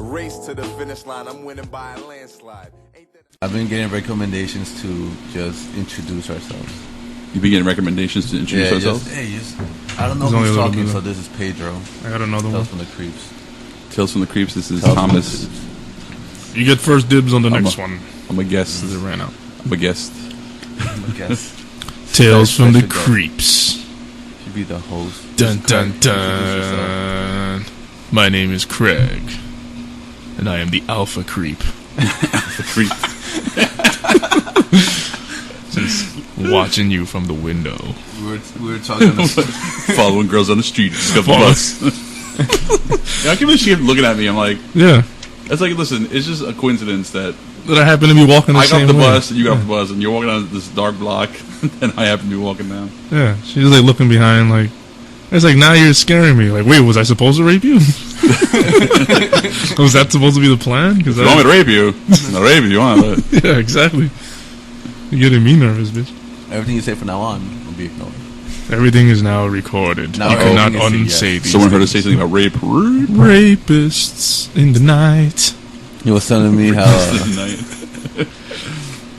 Race to the finish line, I'm winning by a landslide. I've been getting recommendations to just introduce ourselves. You've been getting recommendations to introduce ourselves? I don't know who's talking, so this is Pedro. I got another one. Tales from the Creeps. Tales from the Creeps, this is Thomas. You get first dibs on the next one. I'm a guest. It ran out. I'm a guest. Tales from the Creeps. Should be the host. Dun dun dun. My name is Craig, and I am the Alpha Creep. Alpha Creep. Just watching you from the window. We were talking about following girls on the street. Scuffle bus. I can't believe she kept looking at me. I'm like, yeah. It's like, listen, it's just a coincidence that I happen to be walking the same way. I got off the bus, and you got off the bus, and you're walking down this dark block, and I happen to be walking down. Yeah, she's like looking behind, like, it's like, now you're scaring me. Like, wait, was I supposed to rape you? Was that supposed to be the plan? If you want me to rape you, I'll rape you, you want it. Yeah, exactly. You're getting me nervous, bitch. Everything you say from now on will be ignored. Everything is now recorded. Now you cannot unsay these. Someone heard us say something about rape. Rapists in the night. You was telling me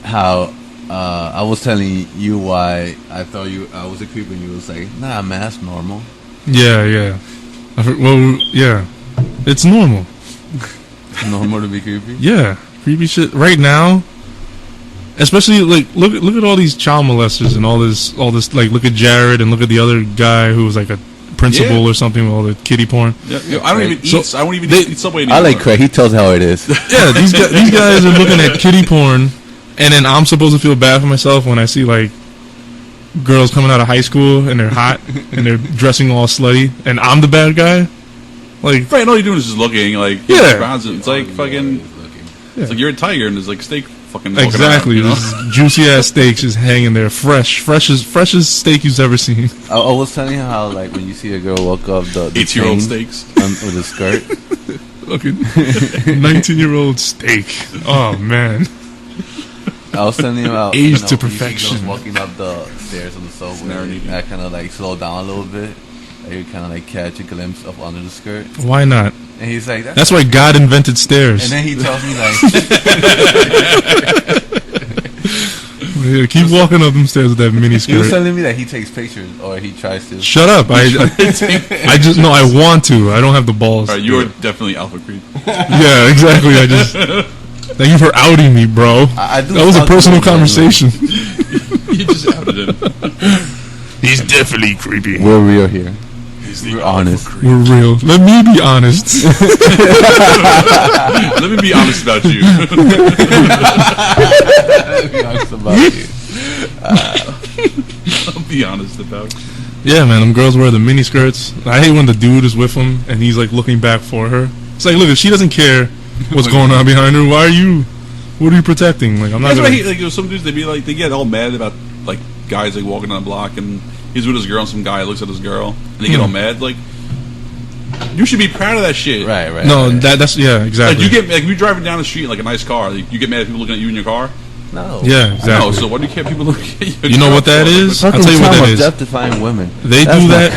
how I was telling you why I thought I was a creep, and you was like, nah, man, that's normal. Yeah. Well, yeah, it's normal. It's normal to be creepy. Yeah, creepy shit. Right now, especially like look at all these child molesters and all this. Like, look at Jared and look at the other guy who was like a principal or something with all the kiddie porn. Yeah, I don't even eat. I won't even eat Subway anymore. I like Craig. He tells how it is. Yeah, these guys are looking at kiddie porn, and then I'm supposed to feel bad for myself when I see like girls coming out of high school and they're hot and they're dressing all slutty, and I'm the bad guy. Like, right? All you're doing is just looking. Like, it's like fucking. It's like you're a tiger and there's like steak fucking. Exactly, around, you know? This juicy ass steaks just hanging there, freshest steak you've ever seen. I was telling you how, like, when you see a girl walk up the 8-year-old steaks with a skirt, fucking 19-year-old steak. Oh man. I was telling you about aged to perfection. Walking up the stairs on the subway, I kind of like slow down a little bit. And you kind of like catch a glimpse of under the skirt. Why not? And he's like, that's why God invented stairs. And then he tells me like, yeah, keep walking up them stairs with that mini skirt. He was telling me that he takes pictures, or he tries to. Shut up! I just no. I want to. I don't have the balls. All right, you are definitely Alpha Creep. Yeah, exactly. I just thank you for outing me, bro. That was a personal conversation. You just outed him. He's definitely creepy. We're real here. We're honest. We're real. Let me be honest. Let me be honest about you. Let me be honest about you. I'll be honest about you. Yeah, man. Them girls wear the mini skirts. I hate when the dude is with them and he's like looking back for her. It's like, look, if she doesn't care what's going on behind her, what are you protecting? Like, I'm not. That's why like some dudes they get all mad about like guys like walking on the block and he's with his girl and some guy looks at his girl and they get all mad. Like, you should be proud of that shit. Right. No, that's exactly. Like, you get like if you're driving down the street like a nice car, like, you get mad at people looking at you in your car. No. Yeah, exactly. No, so why do you care people looking at you? You know what that is? I'll tell you what that is. Objectifying women. They do that.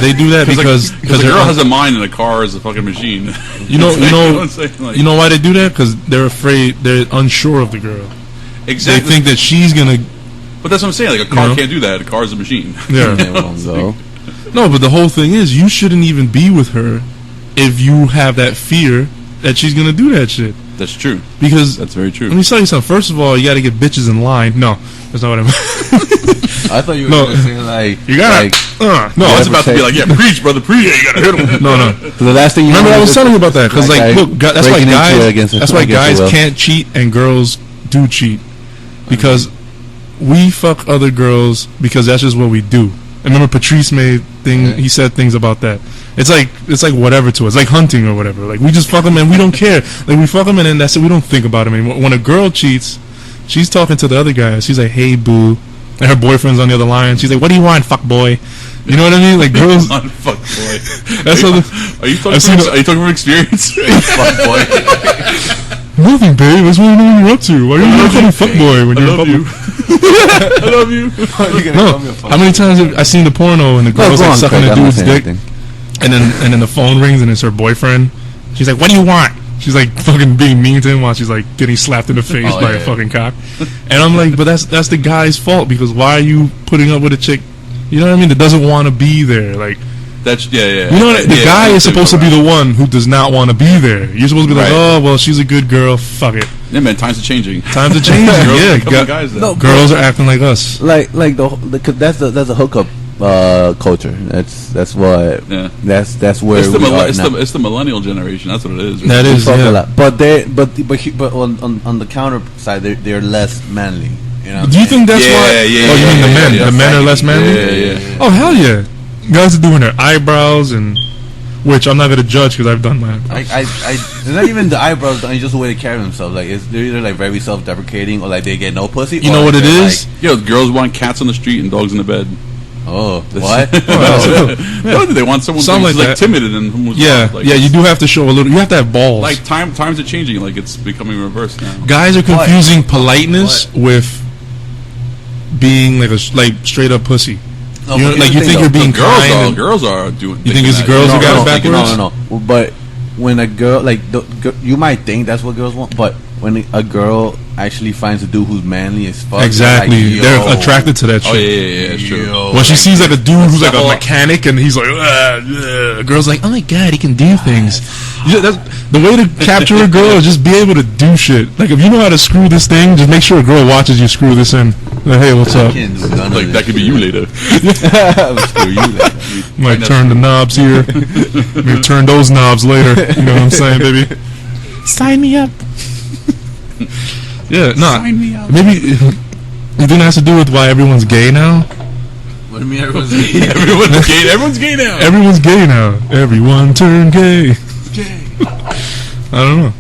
They do that because the girl has a mind and a car is a fucking machine. You know why they do that? Because they're afraid. They're unsure of the girl. Exactly. They think that she's gonna. But that's what I'm saying. Like, a car can't do that. A car is a machine. Yeah. No, but the whole thing is, you shouldn't even be with her if you have that fear that she's gonna do that shit. That's true. Because that's very true. Let me tell you something. First of all, you got to get bitches in line. No, that's not what I meant. I thought you were going to say like you gotta. No, I was about to be like, yeah, preach, brother, preach. Yeah, you gotta hit him. No. So the last thing you remember, I was telling you about that because like, look, that's why guys can't cheat and girls do cheat because we fuck other girls because that's just what we do. I remember Patrice made he said things about that. It's like whatever to us, like hunting or whatever. Like, we just fuck them and we don't care. Like, we fuck them and then that's it. We don't think about them anymore. When a girl cheats, she's talking to the other guy. She's like, "Hey, boo," and her boyfriend's on the other line. She's like, "What do you want, fuck boy?" You know what I mean? Like, girls. Fuck boy. That's are you talking from experience? Fuck boy. Nothing, babe. I just want to know what you're up to. Why are you calling fuckboy when you're in public? I love you. No. How many times have I seen the porno and the girl's like sucking the dude's dick, and then the phone rings and it's her boyfriend. She's like, "What do you want?" She's like fucking being mean to him while she's like getting slapped in the face by a fucking cock. And I'm like, but that's the guy's fault, because why are you putting up with a chick? You know what I mean? That doesn't want to be there. Like, that's You know what? The guy is supposed to be the one who does not want to be there. You're supposed to be like, oh well, she's a good girl. Fuck it. Yeah, man. Times are changing. Times are changing. Girls are acting like us. Like that's the hookup culture. That's what. Yeah. That's where it's the millennial generation. That's what it is. Right? That is. Yeah. But on the counter side, they're less manly. You know. Do you think that's why? Yeah. Oh, you mean the men? The men are less manly. Yeah. Oh hell yeah. Guys are doing their eyebrows, and which I'm not gonna judge because I've done mine. It's not even the eyebrows. It's just the way they carry themselves. Like they're either like very self-deprecating or like they get no pussy. You know what it is? Like, girls want cats on the street and dogs in the bed. Oh, what? No, they want someone who's like timid and who's you do have to show a little. You have to have balls. Like times are changing. Like it's becoming reversed now. Guys are confusing politeness with being like straight up pussy. No, you think you're being kind. Girls are doing. You think it's the girls who got it backwards? No. But when a girl you might think that's what girls want, but when a girl actually finds a dude who's manly as fuck, exactly, they're attracted to that shit. Oh yeah, it's true. When she sees like a dude who's like a mechanic and he's like, a girl's like, oh my god, he can do things. That's the way to capture a girl is just be able to do shit. Like if you know how to screw this thing, just make sure a girl watches you screw this in. Like, hey, what's up? Like that could be you later. Screw you later. Might turn the knobs here. Maybe turn those knobs later. You know what I'm saying, baby? Sign me up. Yeah, no. Sign me up. Maybe you think it has to do with why everyone's gay now? What do you mean everyone's gay? Everyone's gay. Everyone's gay now. Everyone's gay now. Everyone turned gay. I don't know.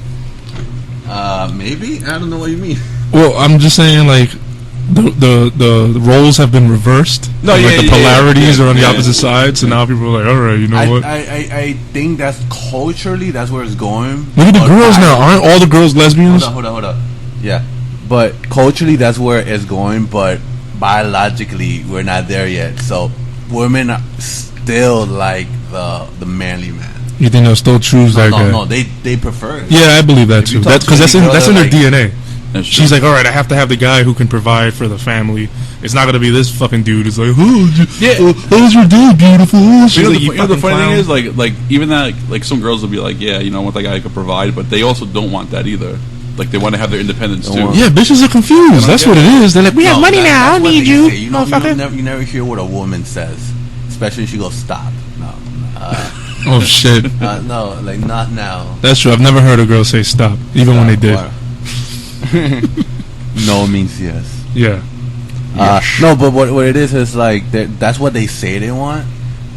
Maybe. I don't know what you mean. Well, I'm just saying, like, the roles have been reversed. No, the polarities are on the opposite side. So now people are like, all right, you know what? I think that's culturally that's where it's going. Look at the girls now. Aren't all the girls lesbians? Hold up. Yeah, but culturally that's where it's going. But biologically, we're not there yet. So women are still like the manly man. You think they'll still choose that guy? No, they prefer it. Yeah, I believe that too. Because that's in their like, DNA. She's like, all right, I have to have the guy who can provide for the family. It's not gonna be this fucking dude. It's like, how's your dude, beautiful? She's the funny thing is, like even that, like some girls will be like, yeah, I want that guy who can provide, but they also don't want that either. Like they want to have their independence too. Yeah, bitches are confused. That's what it is. They're like, we have money now. I don't need you. You never hear what a woman says, especially if she goes, stop. No. Oh shit. No, like not now. That's true. I've never heard a girl say stop, even when they did. No means yes. Yeah. No, but what it is like that's what they say they want,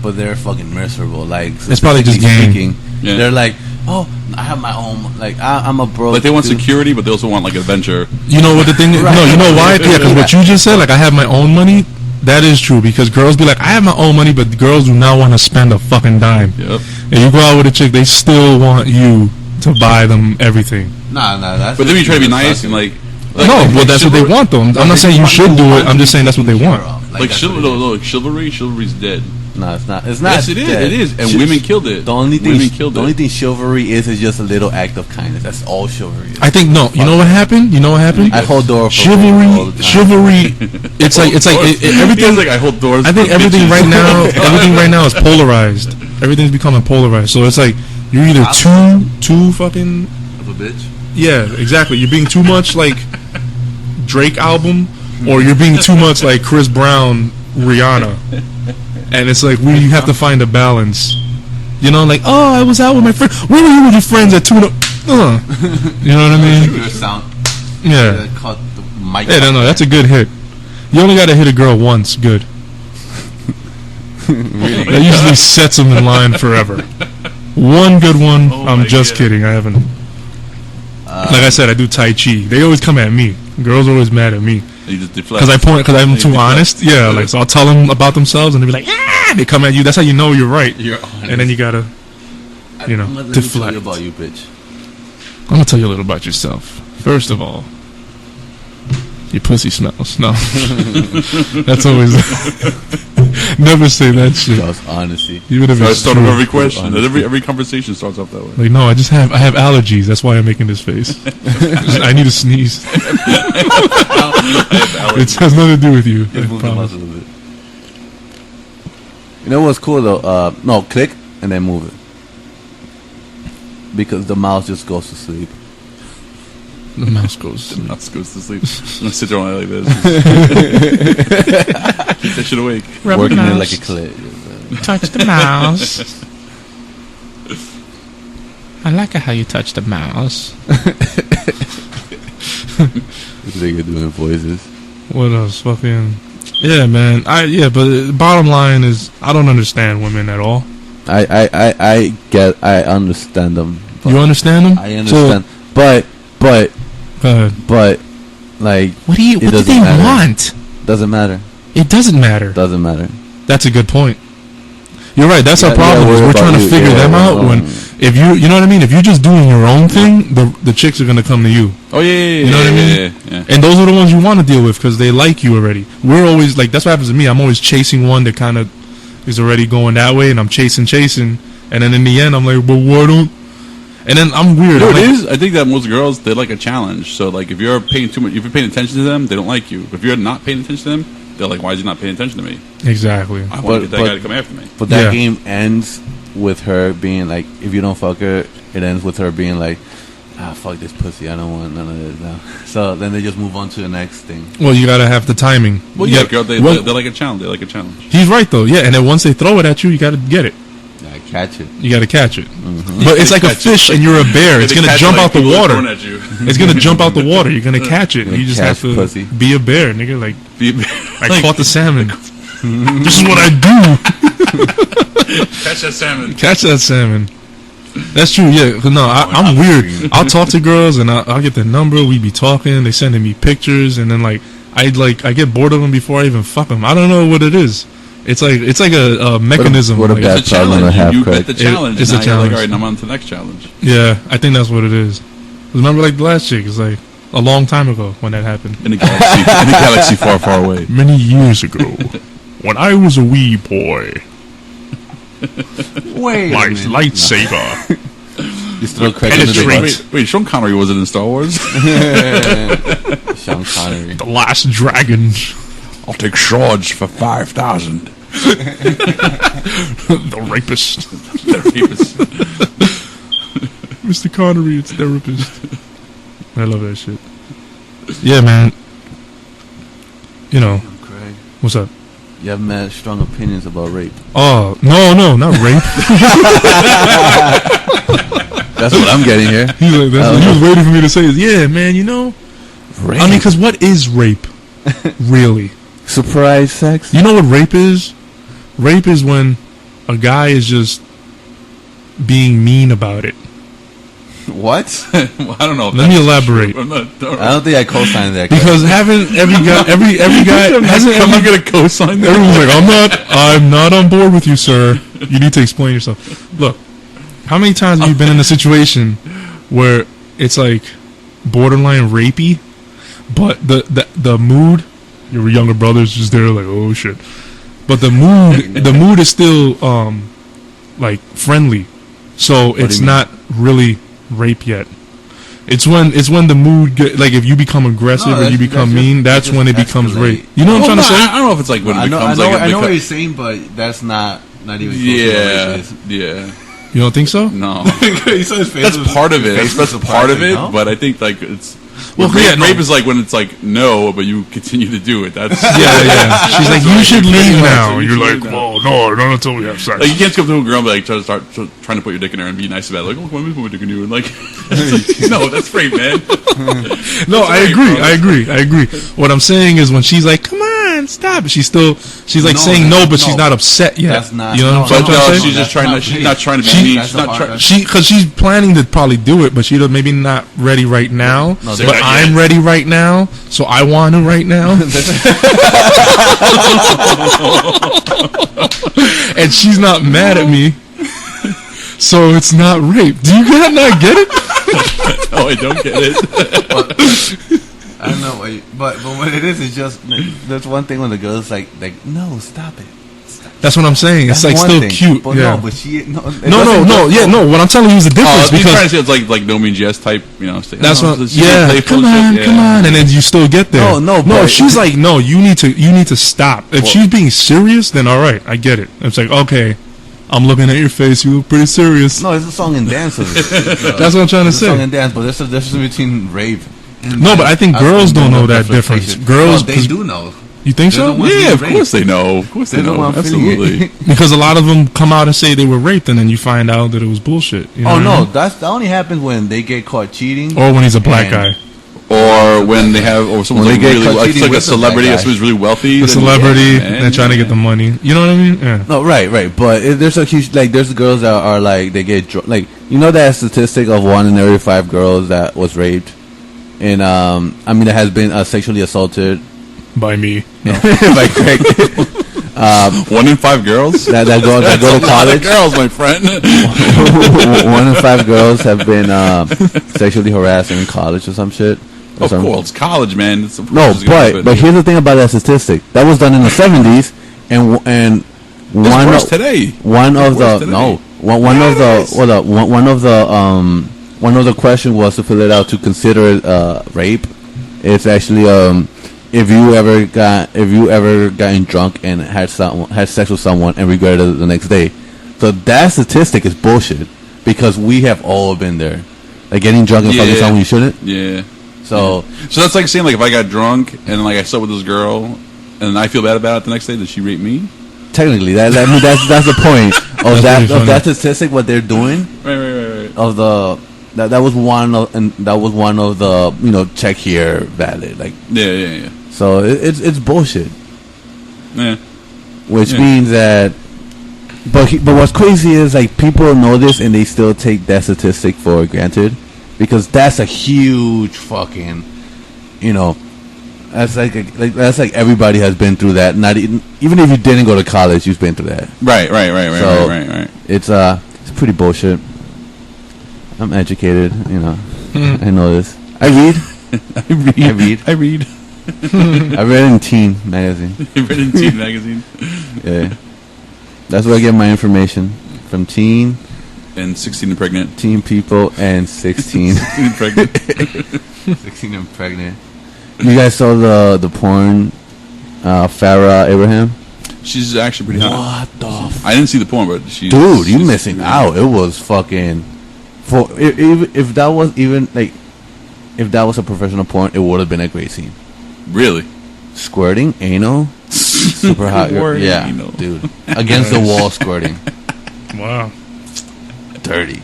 but they're fucking miserable. Like it's probably just game. Yeah. They're like, oh, I have my own. Like I'm a bro. Like they want security, but they also want like adventure. You know what the thing is? Right. No, you know why? Yeah, because what you just said, like I have my own money. That is true, because girls be like, I have my own money, but girls do not want to spend a fucking dime. Yep. And you go out with a chick, they still want you to buy them everything. Nah, that's. But then you try to be nice and like no, well that's what they want though. I'm not saying you should do it. I'm just saying that's what they want. Like chivalry's dead. No, it's not. It's not. Yes, it is. It is, and women killed it. The only thing chivalry is just a little act of kindness. That's all chivalry is. I think no. You know what happened? I hold doors. Chivalry. It's like everything. Like I hold doors. I think everything right now is polarized. Everything's becoming polarized. So it's like you're either too fucking of a bitch. Yeah, exactly. You're being too much like Drake album, or you're being too much like Chris Brown, Rihanna. And it's like you have to find a balance. You know, like, oh, I was out with my friend. Where were you with your friends at 2? You know what I mean? Yeah. No, that's a good hit. You only got to hit a girl once. Good. Really? That usually sets them in line forever. One good one. I'm just kidding. I haven't. Like I said, I do Tai Chi. They always come at me. Girls are always mad at me. You just deflect. Because I'm too honest. Yeah, like so I'll tell them about themselves and they'll be like, ah! They come at you. That's how you know you're right. You're honest. And then you gotta, deflect. About you, bitch. I'm gonna tell you a little about yourself. First of all, your pussy smells. No, that's always never say that shit. That's honesty. Even if I it's start true. off every question. Every conversation starts off that way. Like, no, I have allergies. That's why I'm making this face. I need to sneeze. It has nothing to do with you. Just move the muscle a bit. You know what's cool though? No, click and then move it. Because the mouse just goes to sleep. The mouse goes. The mouse goes to sleep. I'm gonna sit there all night like this. Keep that shit awake. Working it like a clit. Touch the mouse. I like how you touch the mouse. This nigga doing voices. What else? Fucking. Yeah, man. But the bottom line is, I don't understand women at all. I understand them. You understand them? I understand. So, but, like, what do they want? Doesn't matter. It doesn't matter. Doesn't matter. That's a good point. You're right. That's our problem. We're trying to figure them out. When if you know what I mean. If you're just doing your own thing, the chicks are gonna come to you. Oh yeah. You know what I mean? Yeah. And those are the ones you want to deal with because they like you already. We're always like that's what happens to me. I'm always chasing one that kind of is already going that way, and I'm chasing, and then in the end, I'm like, well, why don't? And then I'm weird. You know, it is. I think that most girls they like a challenge. So like, if you're paying too much, if you're paying attention to them, they don't like you. If you're not paying attention to them, they're like, why is he not paying attention to me? Exactly. I want to get that guy to come after me. But that game ends with her being like, if you don't fuck her, it ends with her being like, fuck this pussy, I don't want none of this now. So then they just move on to the next thing. Well, you gotta have the timing. Well, yeah, girl, they like a challenge. They like a challenge. He's right though. Yeah, and then once they throw it at you, you gotta get it. Yeah, catch it. You gotta catch it. Mm-hmm. But it's like a fish, and you're a bear. It's gonna jump out the water. It's gonna jump out the water. You're gonna catch it. You just have to be a bear, nigga. Like, I caught the salmon. This is what I do. Catch that salmon. Catch that salmon. That's true, yeah. No, I'm weird. I'll talk to girls and I'll get their number. We be talking. They sending me pictures, and then I get bored of them before I even fuck them. I don't know what it is. It's like a mechanism. What a bad problem to have. You bet the challenge. It's a challenge. Like, all right, I'm on to the next challenge. Yeah, I think that's what it is. Remember, like the last chick, it's like a long time ago when that happened. In a galaxy far, far away. Many years ago, when I was a wee boy. Wait, my lightsaber. You still penetrate. Wait, Sean Connery was it in Star Wars? Sean Connery. The Last Dragon. I'll take swords for 5,000. The rapist. The rapist. Mr. Connery, it's therapist. I love that shit. Yeah, man. You know. Craig. What's up? You have mad strong opinions about rape. Oh, no, not rape. That's what I'm getting here. He was waiting for me to say this. Yeah, man, you know. Rape. I mean, because what is rape? Really? Surprise sex? You know what rape is? Rape is when a guy is just being mean about it. What? Well, I don't know. Let me elaborate. I don't think I co-signed that. Because haven't every guy hasn't I'm not gonna co-sign that. Everyone's like, I'm not on board with you, sir. You need to explain yourself. Look, how many times have you been in a situation where it's like borderline rapey, but the mood, your younger brother's just there like, oh shit, but the mood is still like friendly, so it's not really rape yet. It's when the mood like if you become aggressive or you become mean, that's when it becomes rape. You know what I'm trying to say? I don't know if it's like when it becomes I know what you're saying, but that's not even close to what yeah. You don't think so? No. That's part of it. That's part of it, but I think like it's rape is like when it's like no, but you continue to do it. That's yeah. She's like, you should leave now. You're like, well, no, not until we have sex. Like you can't come to a girl and be like trying to put your dick in her and be nice about it. Like, oh, let me put my dick in you and like, no, that's rape, man. No, I agree. What I'm saying is when she's like, come on, stop. She's like saying no, but she's not upset yet. That's not. You know what I'm trying to say? She's just trying. She's not trying to be mean. She's not trying. Because she's planning to probably do it, but she's maybe not ready right now. No, but I'm ready right now, so I want to right now. And she's not mad at me, so it's not rape. Do you not get it? No, I don't get it. I don't know, but what it is just that's one thing when the girl's like no, stop it. That's what I'm saying. It's like still thing. cute. But yeah. no, but she no. What I'm telling you is the difference Because because it's like no means yes type. that's what. Yeah, come on, and then you still get there. No. She's like, no, you need to stop. If she's being serious, then all right, I get it. It's like, okay, I'm looking at your face. You look pretty serious. No, it's a song and dance. That's what I'm trying to say. Song and dance, but there's a difference between rape. No, but I think girls don't know that difference. Girls, they do know. You think so? Yeah, of course they know. Of course they know. Absolutely. Because a lot of them come out and say they were raped, and then you find out that it was bullshit. You know that only happens when they get caught cheating, or when he's a black guy, or when they have, or someone's like really like a celebrity, or someone's really wealthy, the celebrity, and trying to get the money. You know what I mean? Yeah. No, right. But there's a huge there's girls that are like they get that statistic of 1 in every 5 girls that was raped, and that has been sexually assaulted. By me, no. By Craig. 1 in 5 girls that go to college. Girls, my friend. 1 in 5 girls have been sexually harassed in college or some shit. Of course, it's college, man. But here's the thing about that statistic. That was done in the 70s, and one of the question was to fill it out to consider it rape. It's actually if you ever gotten drunk and had sex with someone and regretted it the next day. So that statistic is bullshit because we have all been there, like getting drunk and fucking someone you shouldn't. Yeah. So that's like saying if I got drunk and I slept with this girl and I feel bad about it the next day, does she rape me? Technically, that's the point of that statistic. What they're doing, right. Of the. That was one of the check here valid yeah. So it's bullshit. Yeah. Which means that, but what's crazy is people know this and they still take that statistic for granted because that's a huge fucking, that's that's everybody has been through that. Not even if you didn't go to college, you've been through that. Right. Right. It's pretty bullshit. I'm educated, I know this. I read. I read in Teen magazine. You read in Teen magazine? Yeah. That's where I get my information. From Teen. And 16 and pregnant. Teen people and 16. 16 and pregnant. 16 and pregnant. You guys saw the porn, Farrah Abraham? She's actually pretty hot. What the I didn't see the porn, but she's... Dude, you missing out. It was fucking... If that was if that was a professional porn, it would have been a great scene. Really? Squirting, anal, super hot. Yeah, anal. Dude, against the wall squirting. Wow, dirty.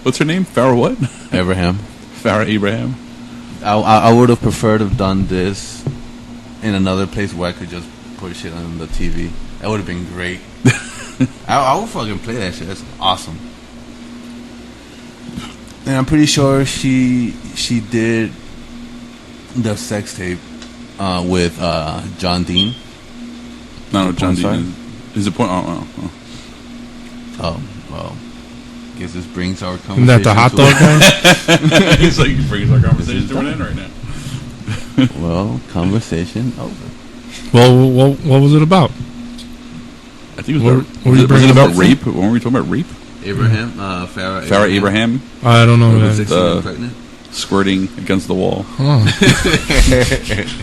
What's her name? Farrah what? Abraham. Farrah Abraham. I would have preferred to have done this in another place where I could just put shit on the TV. That would have been great. I would fucking play that shit. That's awesome. And I'm pretty sure she did the sex tape with John Dean. No, John Dean is a point. Oh, well. Guess this brings our conversation. Isn't that the hot dog guy? He's like, brings our conversation to an end right now. Well, conversation over. Well, what was it about? I think it was about rape. Weren't we talking about rape? Abraham, Farrah Abraham. I don't know. Pregnant. Squirting against the wall. Oh.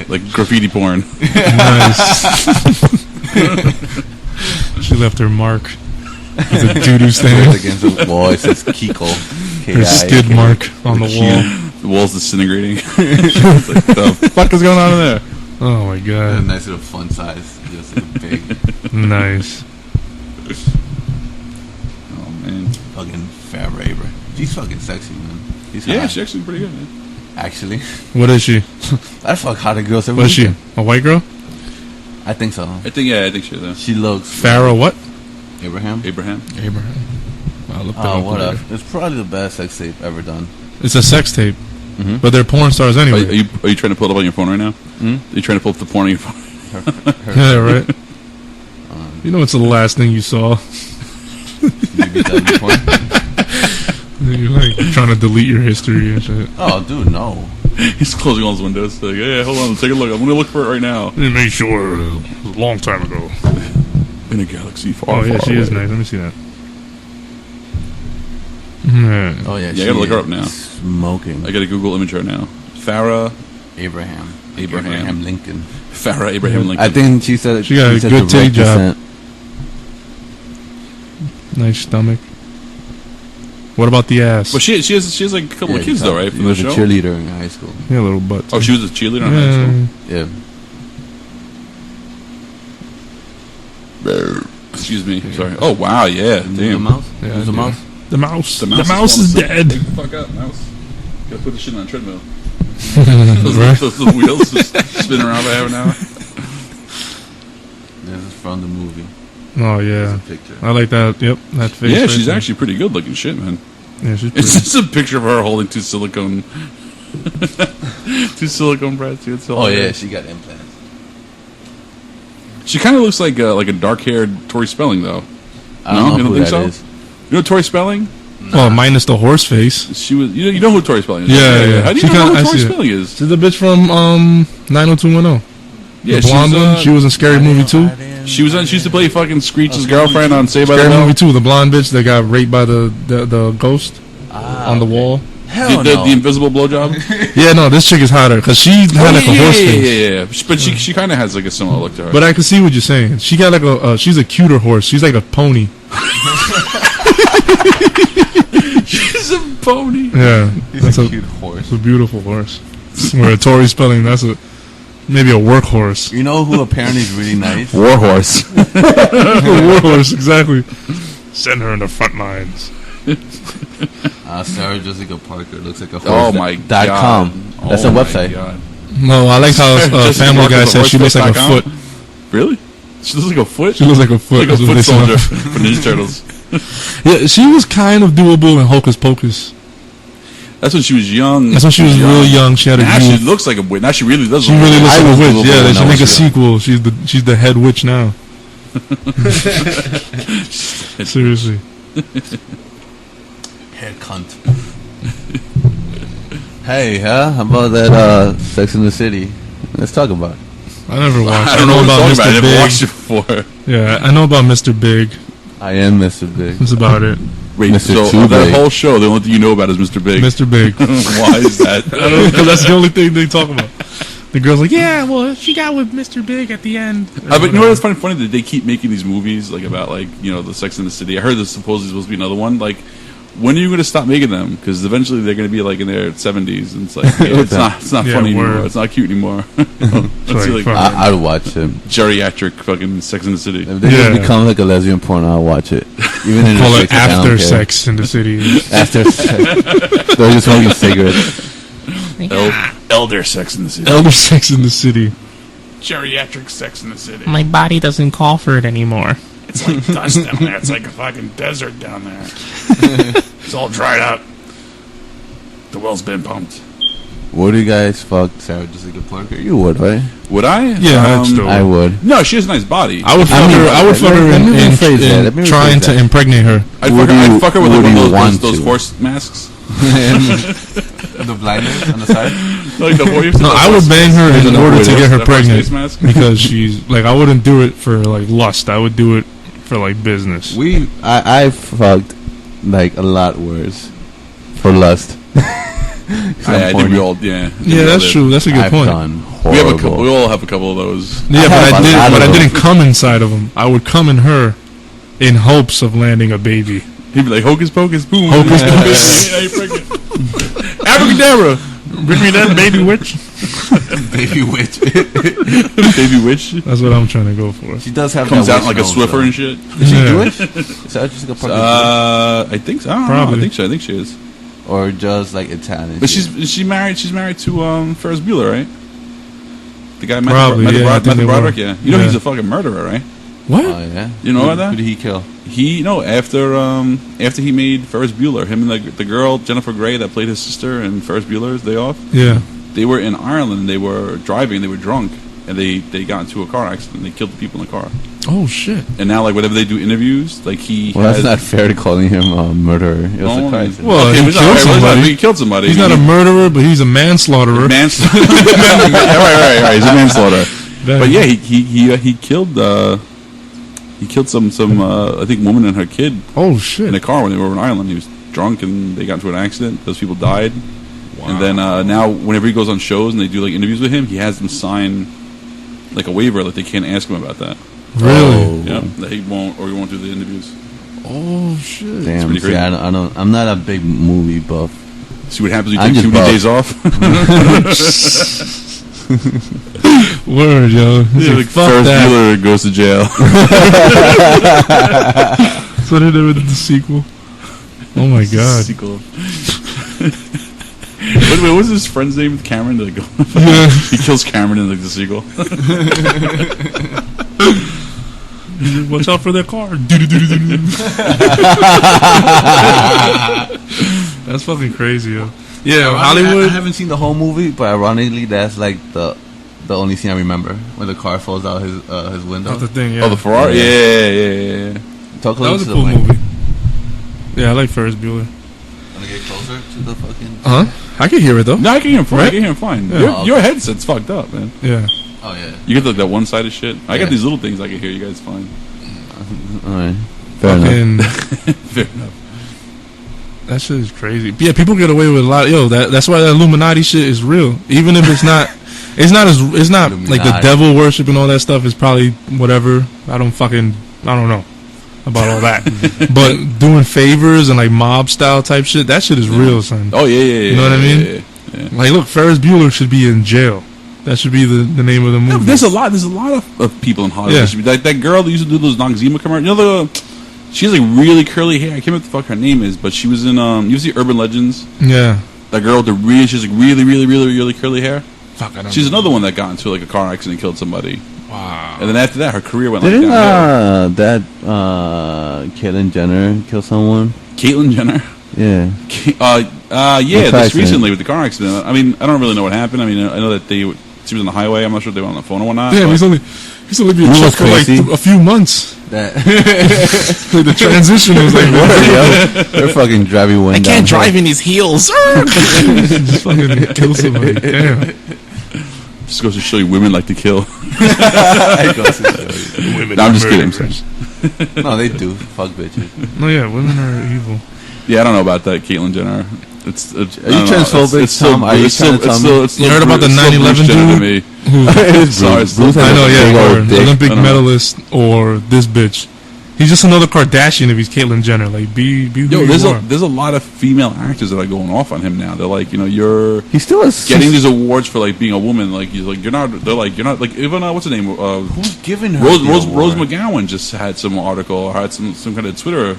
Like graffiti porn. Nice. She left her mark. It's a doo-doo stand. Against the wall. It says Kiko. Her skid mark on the wall. The wall's disintegrating. It's like, the fuck is going on in there? Oh my god. A nice little fun size. Just big. Nice. Oh man. Fucking Farrah Abraham. She's fucking sexy, man. She's Actually. What is she? I fuck hotter girls every What is she? A white girl? I think so. I think she is. She looks... Farrah what? Abraham. I'll look that up. What up? It's probably the best sex tape ever done. It's a sex tape. Mm-hmm. But they're porn stars anyway. Are you trying to pull it up on your phone right now? Mm-hmm. Are you trying to pull up the porn on your phone? Yeah, right. You know what's the last thing you saw? You're like trying to delete your history and shit. Oh, dude, no. He's closing all his windows. Like, yeah, hold on, take a look. I'm gonna look for it right now. Let me make sure. It was a long time ago. In a galaxy far, Oh yeah, far she away. is nice. Let me see that. Yeah. Oh, yeah, Yeah, I gotta look her up now. Smoking. I gotta Google image her now. Farrah Abraham Abraham. Lincoln. Farrah Abraham Lincoln. I think she said She got a said good the right titty job. percent. Nice stomach. What about the ass? But she has like a couple of kids though, right? He From the was a show. cheerleader in high school. Yeah, a little butt. Oh, she was a cheerleader in high school. Yeah. Excuse me. Sorry. Oh wow, yeah. The Damn. mouse? Yeah, Who's the yeah. mouse? The mouse. The The mouse, mouse is falling asleep. dead. Wake the fuck up, mouse. Gotta put the shit on a treadmill. Right? Those little wheels just spin around for half an hour. This is from the movie. Oh yeah, It's a picture. I like that. Yep, that face. Yeah, right she's there. actually pretty good looking shit, man. Yeah, she's It's pretty. just a picture of her holding two silicone breasts. It's Oh yeah, she got implants. She kind of looks like a dark-haired Tori Spelling, though. I don't know you don't who think that so? is. You know Tori Spelling? Well, minus the horse face. She was. You know who Tori Spelling is? Yeah. How do She you know kinda- I who Tori see it. Spelling is? She's the bitch from 90210. Yeah, The blonde one. She was in Scary Movie 2. She was on. She used to play fucking Screech's girlfriend on Saved by the Scary Bell. Movie 2. The blonde bitch that got raped by the ghost on the wall. Hell The no. invisible blowjob. Yeah, no, this chick is hotter because she had like a horse face. yeah. But she kind of has like a similar look to her. But I can see what you're saying. She got like she's a cuter horse. She's like a pony. she's a pony. Yeah, He's that's a cute horse. It's a beautiful horse. Where a Tory Spelling, that's maybe a workhorse. You know who apparently is really nice? Warhorse. A warhorse, exactly. Send her in the front lines. Sarah Jessica Parker looks like a horse. Oh my god. .com. That's a website. God. No, I like how Jessica Family Guy Parker's said she looks like a horseface.com? foot. Really? She looks like a foot. She looks like a foot. Like a That's what foot they said. soldier for Ninja Turtles. Yeah, she was kind of doable in Hocus Pocus. That's when she was young. That's when she was really young. She had a Now she groove. looks like a witch. Now she really does. She really looks I like a was witch. doable Yeah, they when should I make a was young. sequel. She's the head witch now. Seriously. Hair cunt. Hey, how about that Sex in the City? Let's talk about it. I never watched. I don't know what about you're talking about. I Mr. never Big. watched it before. Yeah, I know about Mr. Big. I am Mr. Big. That's about it. Wait, Mr. so Too of that Big. whole show, the only thing you know about is Mr. Big. Mr. Big. Why is that? I don't know, because that's the only thing they talk about. The girl's like, yeah, well, she got with Mr. Big at the end. But you know what's funny that they keep making these movies like about the Sex in the City. I heard there's supposedly supposed to be another one. Like, when are you going to stop making them? Because eventually they're going to be like in their 70s, and it's like it's not Yeah, funny word. anymore. It's not cute anymore. Let's like, see, like fuck. I'd watch him. geriatric fucking Sex in the City. If they Yeah. just become like a lesbian porn, I'll watch it. Even in Call the it 60s, I don't After care. Sex in the City. After sex. They're just smoking cigarettes. Elder Sex in the City. Elder Sex in the City. Geriatric Sex in the City. My body doesn't call for it anymore. It's like dust down there. It's like a fucking desert down there. It's all dried up. The well's been pumped. Would you guys fuck Sarah Jessica Parker? You would, right? Would I? Yeah, that's dope. I would. No, she has a nice body. I would fuck her. I would fuck her let me in rephrase that. Let me trying rephrase to that. impregnate her. I'd Would fuck her with would like one you of want those to? horse masks. The blindness on the side? Like the horse. No, I would bang her in the order to horse- get her the horse pregnant face mask? because she's like I wouldn't do it for like lust. I would do it for like business. I fucked like a lot worse for lust. I think we all, yeah. I think we Yeah, all that's did. true. That's a good I've point. done We have horrible. we all have a couple of those. Yeah, I have a lot but I of didn't them. come inside of them. I would come in her in hopes of landing a baby. He'd be like, hocus pocus, boom. Hocus pocus. Yeah, you're pregnant. Abracadabra. Bring me that baby witch. Baby witch. Baby witch. That's what I'm trying to go for. She does have Comes that out witch like a nose, Swiffer though. and shit. Is she Yeah. Jewish? Sarah Jessica Parker I think so. I don't know. Probably. I think so. I think she is. or just like Italian? But she's married. She's married to Ferris Bueller, right? The guy Probably, Matthew, yeah, I think Matthew they Broderick. were. Yeah, you know Yeah. he's a fucking murderer, right? What? Oh yeah. You know about that? Who did he kill? After he made Ferris Bueller, him and the girl Jennifer Grey that played his sister in Ferris Bueller's Day Off. Yeah. They were in Ireland. They were driving. They were drunk, and they got into a car accident. They killed the people in the car. Oh shit! And now, like, whenever they do interviews, like that's not fair to calling him a murderer. It was a car accident. Well, okay, he killed somebody. He killed somebody. He's not a murderer, but he's a manslaughterer. Right. He's a manslaughter. But yeah, he killed some I think woman and her kid. Oh shit! In a car when they were over in Ireland. He was drunk and they got into an accident. Those people died. Wow. And then now, whenever he goes on shows and they do like interviews with him, he has them sign like a waiver that they can't ask him about that. Really? Yeah, that he won't do the interviews. Oh shit! Damn, see, I'm not a big movie buff. See what happens when you take too many days off. Word, yo. Yeah, like Ferris Bueller goes to jail. So they never did the sequel. Oh my god. Sequel. Wait, what's his friend's name? Cameron? Like, yeah. He kills Cameron in like the sequel. Watch out for that car. That's fucking crazy, yo. Yeah, Hollywood. I haven't seen the whole movie, but ironically, that's like the only scene I remember when the car falls out his window. That's the thing, yeah. Oh, the Ferrari. Yeah. Talk that was a cool movie. Yeah, I like Ferris Bueller. Wanna get closer to the fucking? I can hear it though. No, I can hear him fine. Right? I can hear him fine. Yeah. Your headset's fucked up, man. Yeah. Oh yeah. You get like that one-sided shit. I got these little things I can hear you guys fine. Alright. Fair enough. Fair enough. That shit is crazy. Yeah, people get away with a lot. Yo, that's why that Illuminati shit is real. Even if it's not, it's not like the devil worship and all that stuff is probably whatever. I don't know about all that. But doing favors and like mob style type shit, that shit is real, son. Oh yeah. You know what I mean? Yeah. Like, look, Ferris Bueller should be in jail. That should be the name of the movie. Yeah, there's a lot of people in Hollywood. Yeah. Like that girl that used to do those Noxzema commercials. You know she has like really curly hair. I can't remember what the fuck her name is, but she was in you see Urban Legends? Yeah. That girl with she has like really curly hair. Fuck, I don't She's know. another one that got into like a car accident and killed somebody. Wow. And then after that her career went Didn't like that Caitlyn Jenner kill someone? Caitlyn Jenner? Yeah. Yeah, this recently with the car accident. I mean, I don't really know what happened. I mean, I know that she was on the highway. I'm not sure if they were on the phone or whatnot. Damn, he's only been checked for like a few months. That like the transition was like, what? They're fucking driving one. I can't drive in these heels. Just fucking kill somebody. Damn. Just goes to show you women like to kill. Women. No, I'm just kidding. No, they do. Fuck bitches. No, yeah, women are evil. Yeah, I don't know about that, Caitlyn Jenner. Are you transphobic, Tom? Are you trying to tell me? You heard about the 9/11 dude? I know, yeah, Olympic medalist or this bitch. He's just another Kardashian if he's Caitlyn Jenner. Like, be who you are. There's a lot of female actors that are going off on him now. They're like, he's still getting these awards for like being a woman. Like he's like, you're not even what's her name? Who's giving her Rose McGowan just had some article or had some kind of Twitter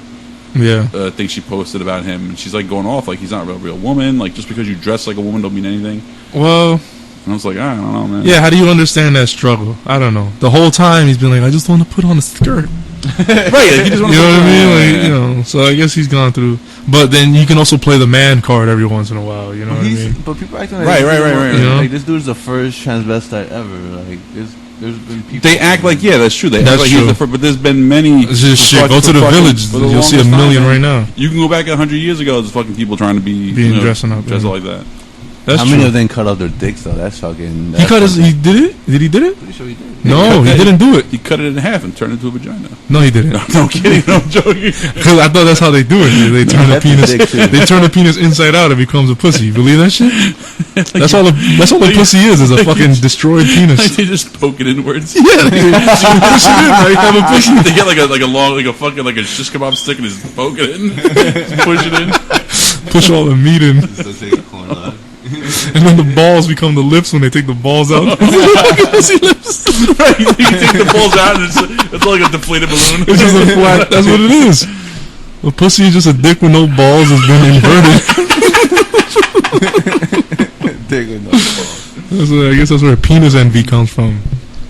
thing she posted about him, and she's like going off like he's not a real woman. Like just because you dress like a woman don't mean anything. Well, and I was like, I don't know, man. Yeah, how do you understand that struggle? I don't know. The whole time he's been like, I just want to put on a skirt. Right, like he just you know what I mean? Like, you know, so I guess he's gone through. But then you can also play the man card every once in a while. You know what I mean? But people acting like right. You know? Like this dude's the first transvestite ever. Like there's been people. They act like that's true. They act like true. he's the first, but there's been many. It's just shit. Go to the village. You'll see a million right now. You can go back 100 years ago. There's fucking people trying to dressing up like that. That's How many of them cut off their dicks though? That's fucking. He cut his. He did it. Did he did it? Pretty sure he did. No, he didn't do it. He cut it in half and turned it into a vagina. No, he didn't. No, I'm kidding. No, I'm joking. Because I thought that's how they do it. They turn the penis. They turn the penis inside out. It becomes a pussy. You believe that shit? That's all the pussy is a fucking destroyed penis. Like they just poke it inwards. Yeah, they push it in. Right? Have a pussy. They get like a long a fucking like a shish kebab stick and just poke it in. Just push it in. Push all the meat in. And then the balls become the lips when they take the balls out. Pussy lips. Right, you take the balls out and it's like a deflated balloon. It's just a flat. That's what it is. A pussy is just a dick with no balls has been inverted. Dick with no balls. I guess that's where penis envy comes from.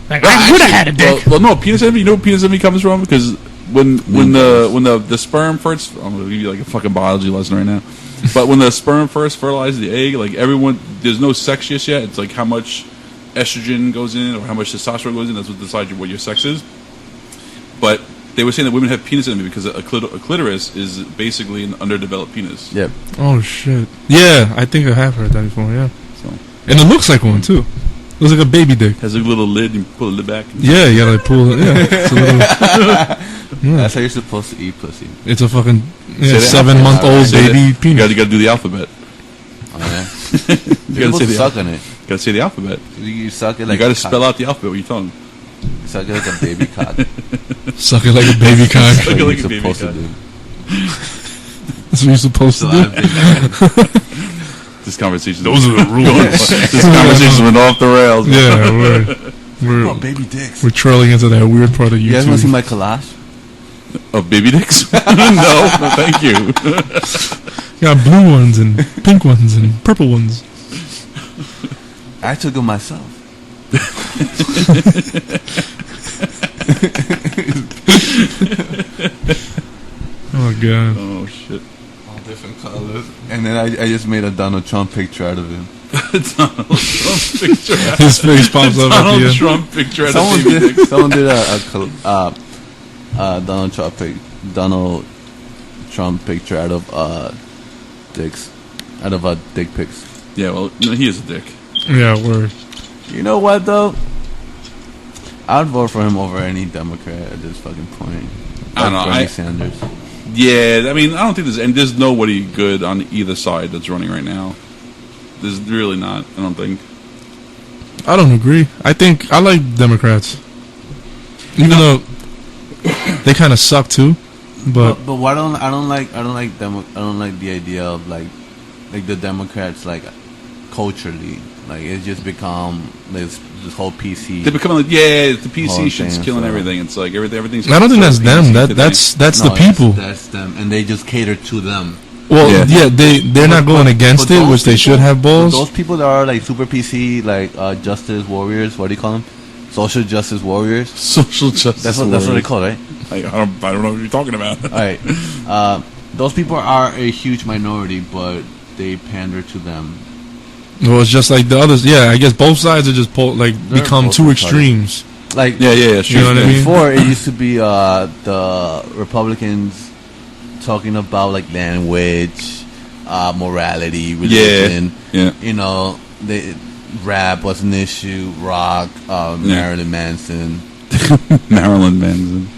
Like, I would have had a dick. Well, no, penis envy. You know where penis envy comes from? Because when the sperm first, I'm gonna give you like a fucking biology lesson right now. But when the sperm first fertilizes the egg, like everyone, there's no sex just yet. It's like how much estrogen goes in or how much testosterone goes in. That's what decides what your sex is. But they were saying that women have penis envy because a clitoris is basically an underdeveloped penis. Yep. Oh shit. Yeah, I think I have heard that before. Yeah. So, and it looks like one too. It looks like a baby dick. has a little lid. You pull the lid back. Yeah, you gotta pull it. Yeah. It's a little, yeah. That's how you're supposed to eat pussy. It's a fucking Say that. 7-month-old Say baby that. penis. You got to do the alphabet. Oh, yeah. You You're got to say supposed to the suck on it. Got to say the alphabet. You suck it like You got to a cock. spell out the alphabet with your tongue. You suck it like a baby cock. Suck it like a baby cock. Suck it That's like a what baby you're supposed to cock. do. That's what you're supposed to So do. I think This conversation. Those are the rules. This conversation went off the rails. Yeah, oh, we're baby dicks. we're trolling into that weird part of You guys want to see YouTube. my collage? Of baby dicks? No, thank you. Got blue ones and pink ones and purple ones. I took them myself. Oh god. Oh shit. All different colors. And then I just made a Donald Trump picture out of him. Donald Trump picture. His face pops up at the Donald end. Trump picture. Someone Baby did, dicks. someone did Donald Trump picture out of dicks, out of dick pics. Yeah, well, no, he is a dick. Yeah, word. You know what though? I'd vote for him over any Democrat at this fucking point. I don't know, Bernie Sanders. Yeah, I mean, I don't think there's nobody good on either side that's running right now. There's really not. I don't think. I don't agree. I think I like Democrats, even though they kind of suck too. But why I don't like the idea of like the Democrats like culturally, like it's just become this whole PC. They're becoming like, yeah, the PC Whole shit's thing, killing so- everything. It's like everything's. I don't think that's so them. PC That today. that's No, the people. That's them, and they just cater to them. Well, Yeah. yeah, they're not going against But it, those which they should people- have but balls. Those people that are like super PC, like justice warriors. What do you call them? Social justice warriors. social justice. That's what they call, right? Like, I don't know what you're talking about. All right. Those people are a huge minority, but they pander to them. Well, it's just like the others. Yeah, I guess both sides are just They're become both too retarded. extremes. Like Yeah. You know what I mean? before, it used to be the Republicans talking about like language, morality, religion. Yeah. You know, rap was an issue. Rock, Marilyn Manson. Marilyn Manson.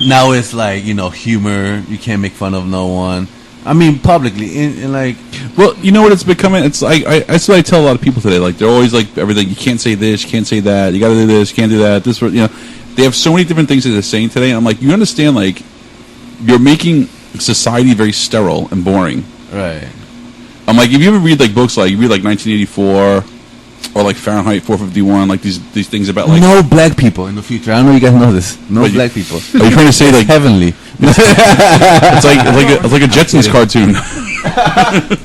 Now it's like, you know, humor. You can't make fun of no one. I mean, publicly, in like, Well, you know what it's becoming? It's like that's what I tell a lot of people today. Like they're always like everything. You can't say this. You can't say that. You got to do this. You can't do that. This, you know, they have so many different things that they're saying today. And I'm like, you understand? Like, you're making society very sterile and boring. right. I'm like, if you ever read like books, like you read like 1984 or like Fahrenheit 451, like these things about like. No black people in the future. I don't know you guys know this. No What, you- black people. Are you trying to say like Heavenly. it's like a Jetsons cartoon?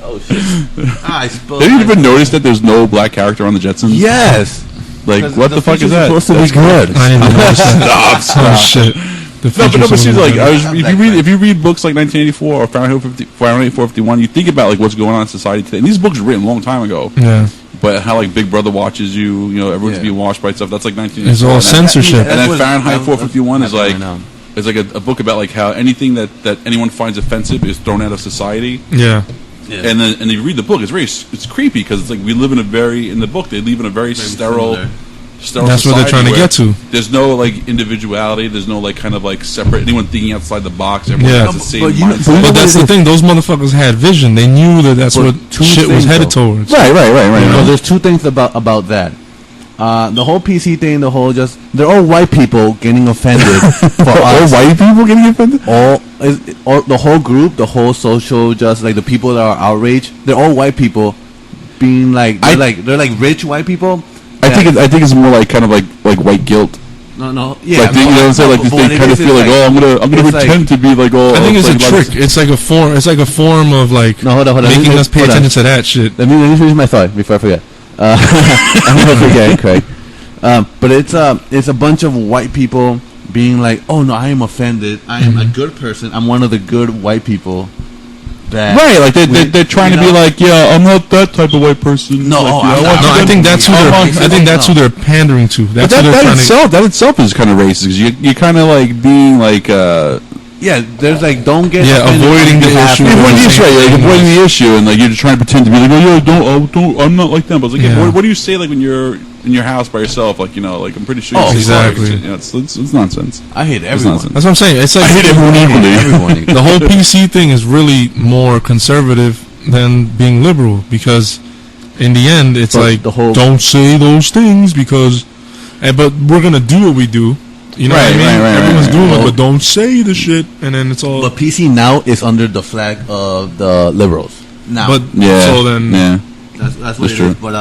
Oh shit! I suppose. Have you ever noticed that there's no black character on the Jetsons? Yes. Like, Because what the fuck is future's that? Supposed to be good. I didn't even notice that. Stop. Oh shit! The No, but future's seriously, like, supposed if you read books like 1984 or Fahrenheit 451, you think about like what's going on in society today. And these books were written a long time ago, to be- yeah, but how like Big Brother watches you, you know, everyone's Yeah. being watched by stuff. That's like 1984. it's all And then- censorship. And then That's what- Fahrenheit that's 451 is happening like right now. it's like a book about like how anything that anyone finds offensive is thrown out of society. Yeah, And then and you read the book, it's creepy because it's like we live in the book they live in a very sterile. similar. that's what they're society trying to where get to. There's no like individuality. There's no like kind of like separate anyone thinking outside the box. Everyone Yeah. has the same But you- mindset. but you But that's the what it thing; those motherfuckers had vision. They knew that's But what two shit was things, headed though. towards. Right. So there's two things about that. The whole PC thing, they're all white people getting offended for us. white people getting offended? All the whole group, the whole social just like the people that are outraged, they're all white people being like they're like rich white people. I think it's more like kind of like white guilt. No, yeah, Like they, you know what I'm saying? Like but they what it kind of is feel like, oh, I'm gonna it's pretend to be like, oh. I think it's a like, trick. It's like a form. It's like a form of like No, hold on. making us pay Hold on. attention to that shit. Let me finish my thought before I forget. I'm gonna forget, Craig. But it's a bunch of white people being like, oh no, I am offended. I am a good person. I'm one of the good white people. that right, like they're trying to be like, yeah, I'm not that type of white person. No, like, I think that's who they're pandering to. That's but that itself is kind of racist because you're kind of like being like. Yeah, there's like don't get avoiding the issue. Avoiding the issue, and like you're just trying to pretend to be like, oh yeah, I'm not like them. But it's like, what do you say like when you're in your house by yourself? Like like I'm pretty sure. Exactly. It's nonsense. I hate everyone. That's what I'm saying. It's like I hate everyone equally. The whole PC thing is really more conservative than being liberal because in the end, it's like don't say those things because, but we're gonna do what we do. You know what I mean? Right, everyone's doing it, but don't say the shit, and then it's all. But PC now is under the flag of the liberals. Now, but so then, that's what it is. But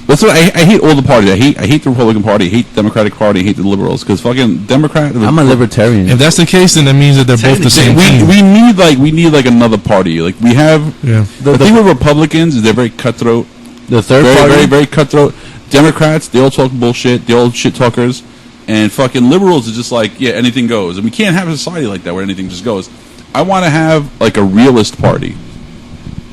that's what I hate all the parties. I hate the Republican Party. I hate the Democratic Party. I hate the liberals because fucking Democrat. I'm a libertarian. If that's the case, then that means that they're both the same thing. We need like another party. Like we have. Yeah. The thing with Republicans is they're very cutthroat. The third party, very very cutthroat. Democrats, they all talk bullshit. They all shit talkers. And fucking liberals is just like, yeah, anything goes. And we can't have a society like that where anything just goes. I want to have like a realist party.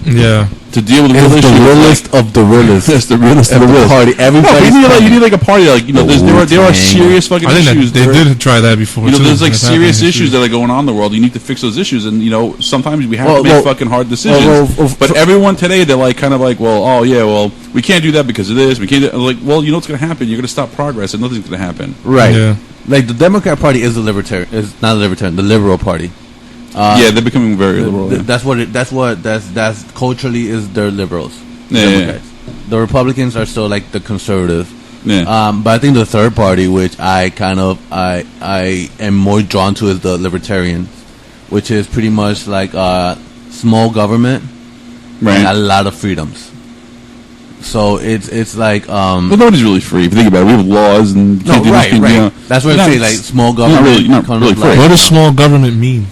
Yeah. To deal with the real issues. The realist of the realist. Yes, the realist of the realist. Party. Everybody. You need like a party. Like, there are serious fucking issues. They did try that before. There's like serious issues that are going on in the world. You need to fix those issues. And, sometimes we have to make fucking hard decisions. But everyone today, they're like, kind of like, well, oh, yeah, well, we can't do that because of this. We can't do like, well, you know what's going to happen? You're going to stop progress and nothing's going to happen. Right. Yeah. Like the Democrat Party is the libertarian. It's not a libertarian. The liberal party. Yeah, they're becoming very liberal. That's culturally is their liberals. Yeah. The Republicans are still like the conservative. Yeah. But I think the third party, which I am more drawn to, is the libertarian, which is pretty much like small government and a lot of freedoms. So it's like but nobody's really free. If you think about it, we have laws and right. That's what I'm saying. Like small government. Not really free. What does small government mean?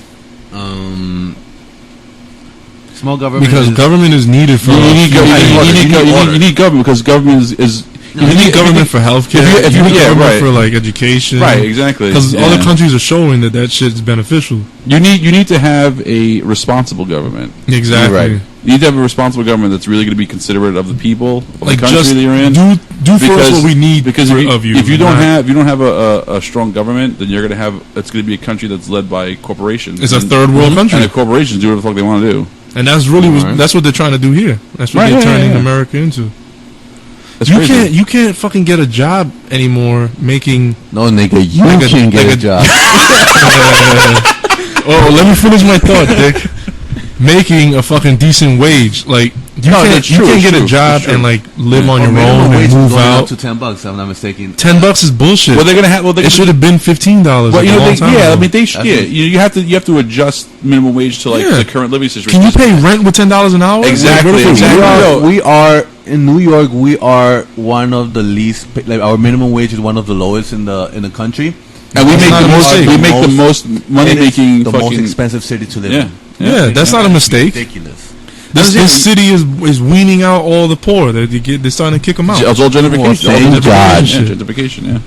Small government because government is needed for you need government because government is you need government for healthcare. You need government for like education. Right, exactly. Because other countries are showing that shit is beneficial. You need to have a responsible government. Exactly. Right. You need to have a responsible government that's really going to be considerate of the people, of the country that you're in. Do for us what we need because if you don't have a strong government, then it's going to be a country that's led by corporations. It's a third world country, and the corporations do whatever the fuck they want to do. And that's really that's what they're trying to do here. That's what they're turning America into. You can't fucking get a job anymore making. No, nigga, you can't get a job. Oh, let me finish my thought, Dick. Making a fucking decent wage, like you can't get a job and like live on your own and move out to $10. If I'm not mistaken. $10 is bullshit. Well, they're gonna have. It should have been $15. Well, you have to adjust minimum wage to like the current living situation. Can you pay rent with $10 an hour? Exactly. We are in New York. We are one of the least. Like our minimum wage is one of the lowest in the country, and we make the most money making. The most expensive city to live in. Yeah, that's not a mistake. Ridiculous. This city is weaning out all the poor. They're starting to kick them out. It's all gentrification. Thank God. Gentrification. Yeah.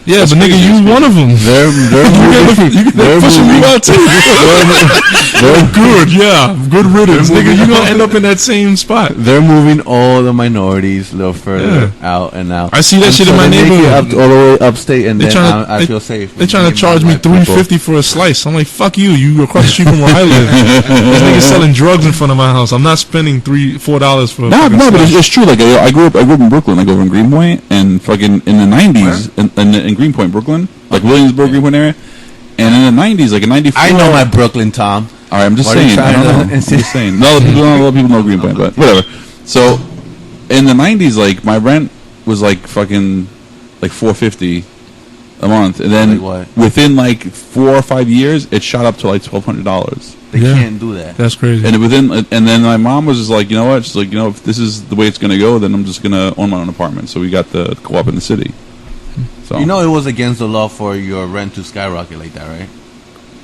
Yeah, but nigga, you one of them. They're pushing you out too. They're good, yeah. Good riddance, nigga. You gonna end up in that same spot. They're moving all the minorities a little further out and out. I see that shit in my neighborhood. All the way upstate, and then I feel safe. They're trying to charge me $3.50 for a slice. I'm like, fuck you. You across the street from where I live. This nigga selling drugs in front of my house. I'm not spending $4 for. No, but it's true. Like I grew up in Brooklyn. Like over in Greenpoint, and fucking in the '90s, in Greenpoint, Brooklyn, like Williamsburg, Greenpoint area, and in the '90s, like in '94. I know my Brooklyn, Tom. All right, I'm just saying. I'm just saying. Not a lot of people know Greenpoint, but whatever. So, in the '90s, like my rent was like fucking like $450 a month, and then within like 4 or 5 years, it shot up to like $1,200. They can't do that. That's crazy. And then my mom was just like, you know what? She's like, if this is the way it's gonna go, then I'm just gonna own my own apartment. So we got the co-op in the city. So it was against the law for your rent to skyrocket like that, right?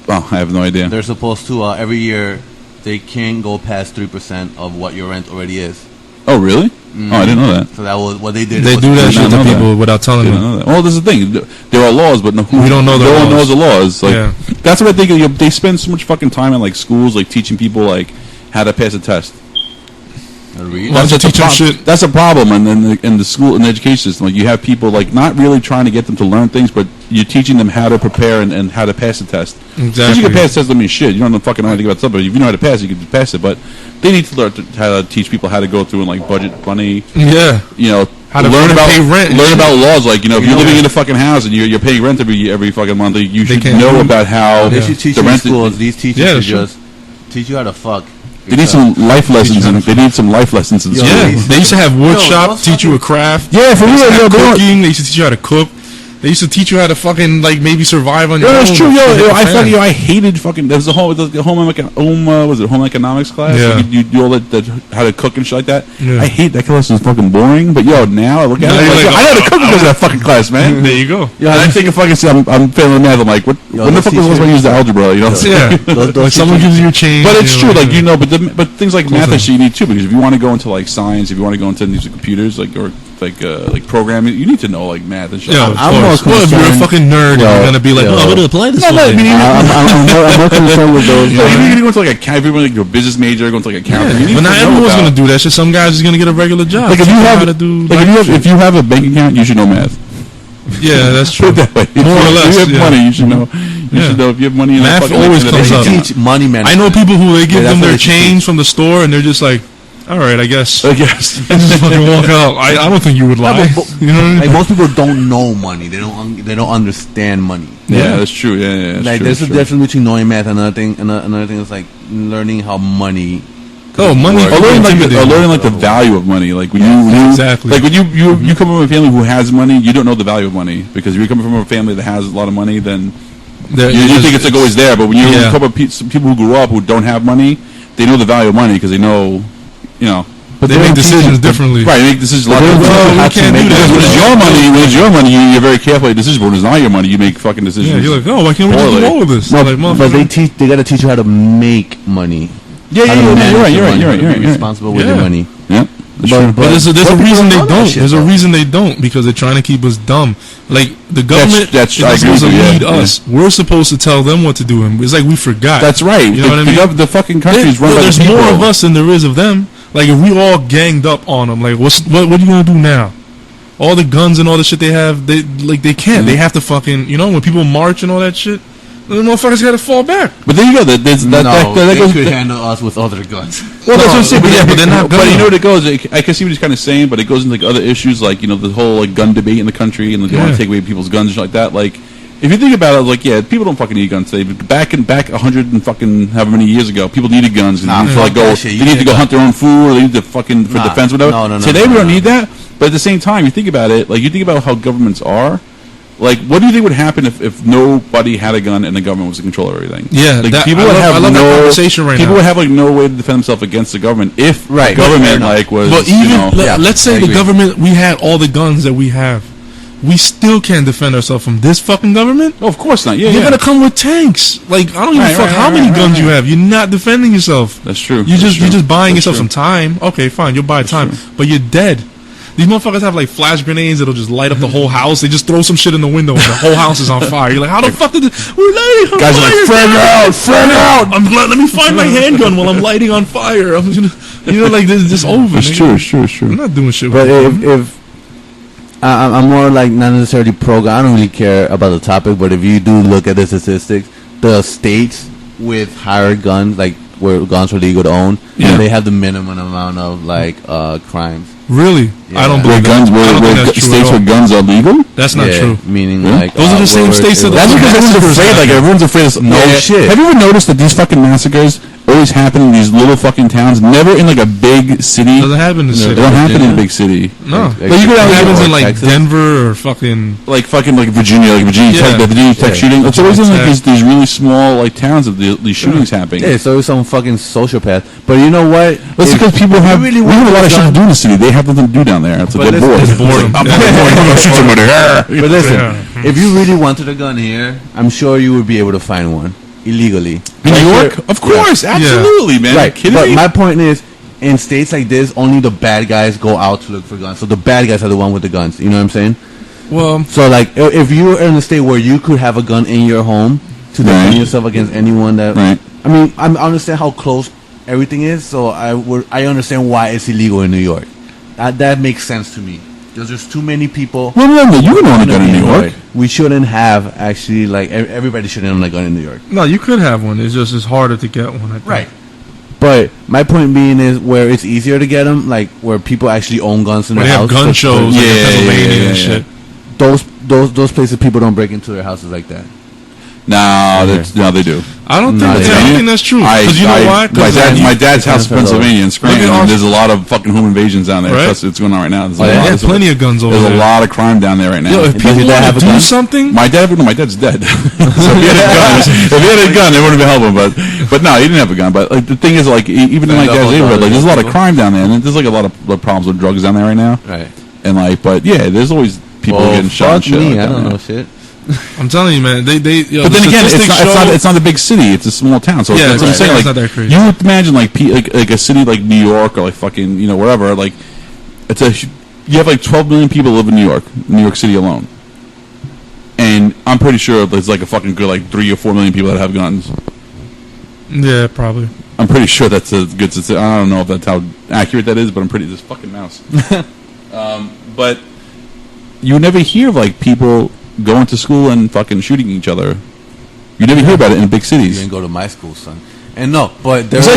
Oh, I have no idea. They're supposed to every year they can't go past 3% of what your rent already is. Oh, really? Mm-hmm. Oh, I didn't know that. So that was what they did. They do that shit to people without telling them. Well, there's the thing. There are laws, but we don't know the laws. No one knows the laws. Like yeah. That's what I think. They spend so much fucking time in like schools, like teaching people like how to pass a test. That's a problem in the school and the education system. Like you have people like not really trying to get them to learn things, but you're teaching them how to prepare and how to pass a test. Exactly. Because you can pass a test, I mean, shit. You don't know fucking know anything about something. If you know how to pass it, you can just pass it. But they need to learn how to teach people how to go through and like budget money. Yeah. You know, how to learn about pay rent. Learn about laws. Like, you know, if you're living in a fucking house and you're paying rent every fucking month, you should know about how they should teach the rent schools. These teachers should just teach you how to fuck. They need some life lessons, and they need some life lessons in school. Yeah, they used to have wood shop, teach you a craft. Yeah, for real. Cooking. They used to teach you how to cook. They used to teach you how to fucking like maybe survive on your own. That's true. I hated fucking. There was the home economics class. Yeah. Like you do all that how to cook and shit like that. Yeah. I hate that class. It's fucking boring. But now I look at it. I know how to cook because of that fucking class, man. There you go. Yeah, I think I'm failing math. I'm like, when the fuck was I use the algebra? You know? Yeah. Like someone gives you a change. But it's true. Like but things like math and shit you need too, because if you want to go into like science, if you want to go into these computers, like programming, you need to know like math and shit. Yeah, if you're a fucking nerd, you're gonna be like, I'm gonna apply this. I'm more concerned with those. You need to go into like everyone, like your business major, go into like accounting. But not everyone's gonna do that shit. Some guys is gonna get a regular job. Like if you have a bank account, you should know math. Yeah, that's true. More or less. If you have money, you should know. You should know if you have money. Math always comes up. Teach money management. I know people who they give them their change from the store, and they're just like, all right, I guess. Just fucking walk out. I don't think you would lie. You know what I mean? Like most people don't know money. They don't understand money. Yeah, that's true. Yeah, like there's a difference between knowing math and another thing is like learning how money. Money. Or learning like the value of money. Like when you exactly. Like when you come from a family who has money, you don't know the value of money, because if you're coming from a family that has a lot of money, then you think it's like always there. But when you come from people who grew up who don't have money, they know the value of money because they know. But they make decisions differently. Right, they make decisions a lot differently. We can't do that. When it's your money, you're very careful with decisions. But when it's not your money, you make fucking decisions. Yeah, you're like, why can't we just do all of this? No, but they got to teach you how to make money. You're right. Be responsible with your money. Yeah. But there's a reason they don't. There's a reason they don't, because they're trying to keep us dumb. Like the government is supposed to lead us. We're supposed to tell them what to do, and it's like we forgot. That's right. You know what I mean? The fucking country's run by the people. There's more of us than there is of them. Like if we all ganged up on them, like what are you gonna do now? All the guns and all the shit they have, they can't. They have to fucking when people march and all that shit. The motherfuckers got to fall back. But there you go. That they could handle us with other guns. Well, that's what I'm saying. But they're not. But you know what it goes. I can see what he's kind of saying, but it goes into like other issues, like the whole like gun debate in the country, and they want to take away people's guns and shit like that. Like, if you think about it, like people don't fucking need guns today. But back 100 and fucking however many years ago, people needed guns. And they need to go hunt their own food, or they need to fucking for defense, whatever. No. Today we don't need that. But at the same time, you think about it, like you think about how governments are. Like, what do you think would happen if nobody had a gun and the government was in control of everything? Yeah, like, I love that conversation right now. People would have like no way to defend themselves against the government if the government was. But let's say the government, we had all the guns that we have, we still can't defend ourselves from this fucking government. Oh, of course not. You're gonna come with tanks. Like I don't give a fuck how many guns you have. You're not defending yourself. That's true. You're just buying yourself some time. Okay, fine. You'll buy time, but you're dead. These motherfuckers have like flash grenades that'll just light up the whole house. They just throw some shit in the window and the whole house is on fire. You're like, how the fuck did this? We're lighting on guys fire. Friend out. Let me find my handgun while I'm lighting on fire. I'm gonna, like this is just over. It's true. I'm not doing shit. But if I'm more like not necessarily pro-gun. I don't really care about the topic. But if you do look at the statistics, the states with higher guns, like where guns are legal to own, they have the minimum amount of like crimes. Really? Yeah. I don't believe guns. Where states where guns are legal? That's not true. Meaning like those are the same states that. That's because everyone's afraid. Like everyone's afraid of shit. Have you ever noticed that these fucking massacres always happen in these little fucking towns, never in like a big city? Doesn't happen in the city. They don't happen in a big city. No. Like you it happens in like Texas? Denver or fucking like Virginia, Virginia Tech shooting. It's always in like these really small like towns that these shootings happening. Yeah, so some fucking sociopath. But you know what? That's because people have we have a lot of shit to do in the city. They have nothing to do down there. It's like they're bored. I'm gonna shoot somebody here. But listen, if you really wanted a gun here, I'm sure you would be able to find one illegally. In New York? Of course, absolutely, man. Right. But my point is, in states like this, only the bad guys go out to look for guns. So the bad guys are the one with the guns. You know what I'm saying? Well, so like, if you're in a state where you could have a gun in your home to defend yourself against anyone that, I mean, I understand how close everything is. So I understand why it's illegal in New York. That makes sense to me. Because there's too many people. No, you can own a gun in New York. We shouldn't have actually like everybody shouldn't own a gun in New York. No, you could have one. It's just it's harder to get one. I think. Right. But my point being is where it's easier to get them, like where people actually own guns in their house. They have gun shows, like in Pennsylvania and shit. Those places people don't break into their houses like that. No, they do. I don't think that's true. Because you know why? My dad's house in Pennsylvania in Scranton. There's a lot of fucking home invasions down there. Right? That's what's going on right now. There's plenty of guns over there. There's a lot of crime down there right now. Yo, if people want to do something, my dad's dead. So if he had a gun, they wouldn't be helping. But no, he didn't have a gun. But like, the thing is, like even in my dad's neighborhood, like there's a lot of crime down there, and there's like a lot of problems with drugs down there right now. Right. And like, but yeah, there's always people getting shot. Fuck me, I don't know shit. I'm telling you, man. But then again, it's not a big city. It's a small town. So that's what I'm saying. Like, it's not that crazy. You would imagine like a city like New York or like fucking wherever. Like you have like 12 million people live in New York City alone, and I'm pretty sure there's like a fucking good like 3 or 4 million people that have guns. Yeah, probably. I'm pretty sure that's a good statistic. I don't know if that's how accurate that is, but I'm pretty. This fucking mouse. But you never hear of like people going to school and fucking shooting each other. You never hear about it in big cities. You didn't go to my school, son. And no, but there's I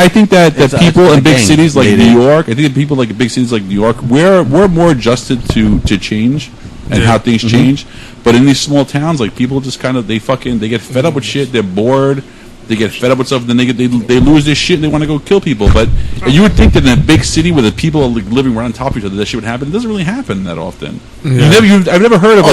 think that people in big cities like New York, I think that people like in big cities like New York, we're more adjusted to change and how things change. But in these small towns, like people just kind of they get fed up with shit. They're bored. They get fed up with stuff, and then they lose their shit, and they want to go kill people. But you would think that in a big city where the people are like living right on top of each other, that shit would happen. It doesn't really happen that often. Yeah. I've never heard of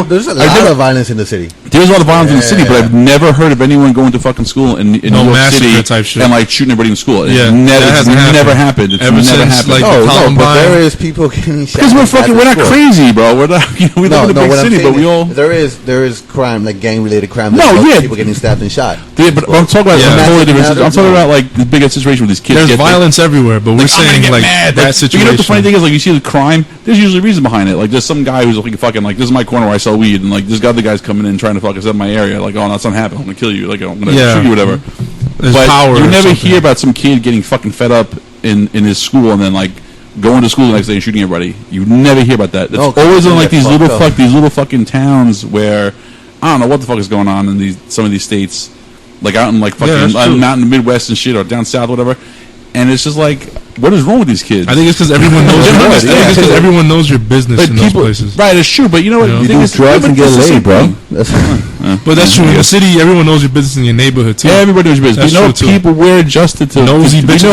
there's a lot of violence in the city. There's a lot of violence in the city, but I've never heard of anyone going to fucking school in New York City type shit. And like shooting everybody in school. It's never happened. It's never happened. Like, but there is people getting shot. Because we're not crazy, bro. We're not. We live in a big city, but we all. There is crime, like gang related crime. People getting stabbed and shot. But I'm talking about totally different. I'm talking about like the bigger situation with these kids. There's violence everywhere, but we're saying like that situation. You know what the funny thing is? Like you see the crime, there's usually a reason behind it. Like there's some guy who's like fucking like this is my corner where I sell weed, and like this other guy's coming in trying to fuck us up my area. Like oh, that's not happening. I'm gonna kill you. Like I'm gonna shoot you, whatever. But you never hear about some kid getting fucking fed up in his school and then like going to school the next day and shooting everybody. You never hear about that. It's always in like these little fucking towns where I don't know what the fuck is going on in some of these states. Like out in like fucking out in the Midwest and shit, or down south, whatever. And it's just like, what is wrong with these kids? I think it's because everyone knows your business. I think it's because everyone knows your business in those places. Right, it's true. But you know what? You do drugs and get laid, bro. But that's true. In the city, everyone knows your business in your neighborhood too. Yeah, everybody knows your business. That's you know, people we're adjusted to nosy bitches.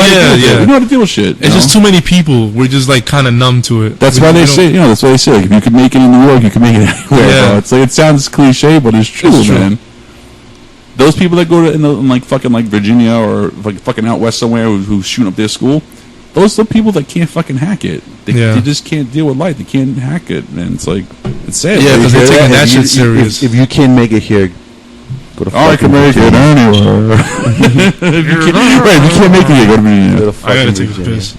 We know how to deal with shit. It's just too many people. We're just like kind of numb to it. That's why they say. That's why they say. Like, if you can make it in New York, you can make it anywhere. Yeah. It's like it sounds cliche, but it's true, man. Those people that go to in like fucking like Virginia or like fucking out west somewhere who's shooting up their school, those are the people that can't fucking hack it. They just can't deal with life. They can't hack it, and it's like it's sad. Yeah, because they're taking that shit serious. If you can make it here, go to. I can make it anywhere. If you can't make it here, go to Virginia. I gotta take a piss.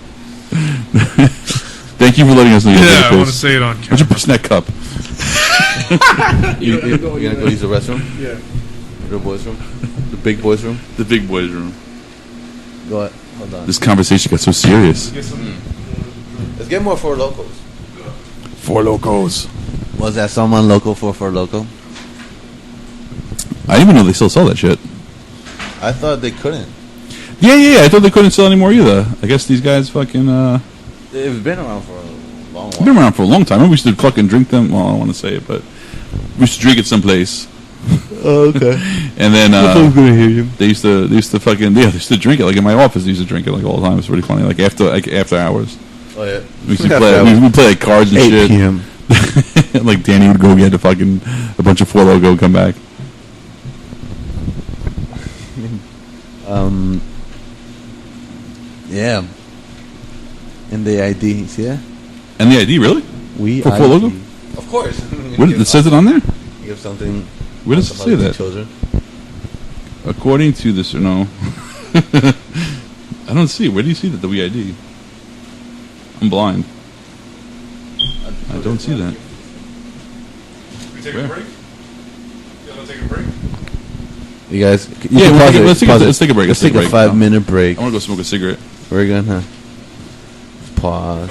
Thank you for letting us know. Yeah, I want to say it on camera. Why don't you push in that cup? You gonna go use the restroom? Yeah. The boys' room? The big boys' room? The big boys' room. Go ahead. Hold on. This conversation got so serious. Let's get more Four Locos. Four Locos. Was that someone local for Four Loco? I didn't even know they still sell that shit. I thought they couldn't. Yeah. I thought they couldn't sell anymore either. I guess these guys fucking. They've been around for a long while. Been around for a long time. Maybe we should fucking drink them. Well, I don't want to say it, but we should drink it someplace. Oh, okay. And then I'm gonna hear you. They used to fucking they used to drink it like in my office. They used to drink it like all the time. It's really funny. Like after hours. Oh yeah. We used to play. We play like cards and 8 shit. PM. Like Danny would go get a bunch of Four Loko, come back. Yeah. And the IDs, yeah. And the ID, really? For Four Loko? Of course. It says it on there. You have something. Where does it say that? Children. According to this, or no? I don't see. Where do you see that? The WeID. I'm blind. I don't see that. We take a break? You want to take a break? You guys, let's take a break. Let's take a 5-minute break. I want to go smoke a cigarette. We're gonna pause.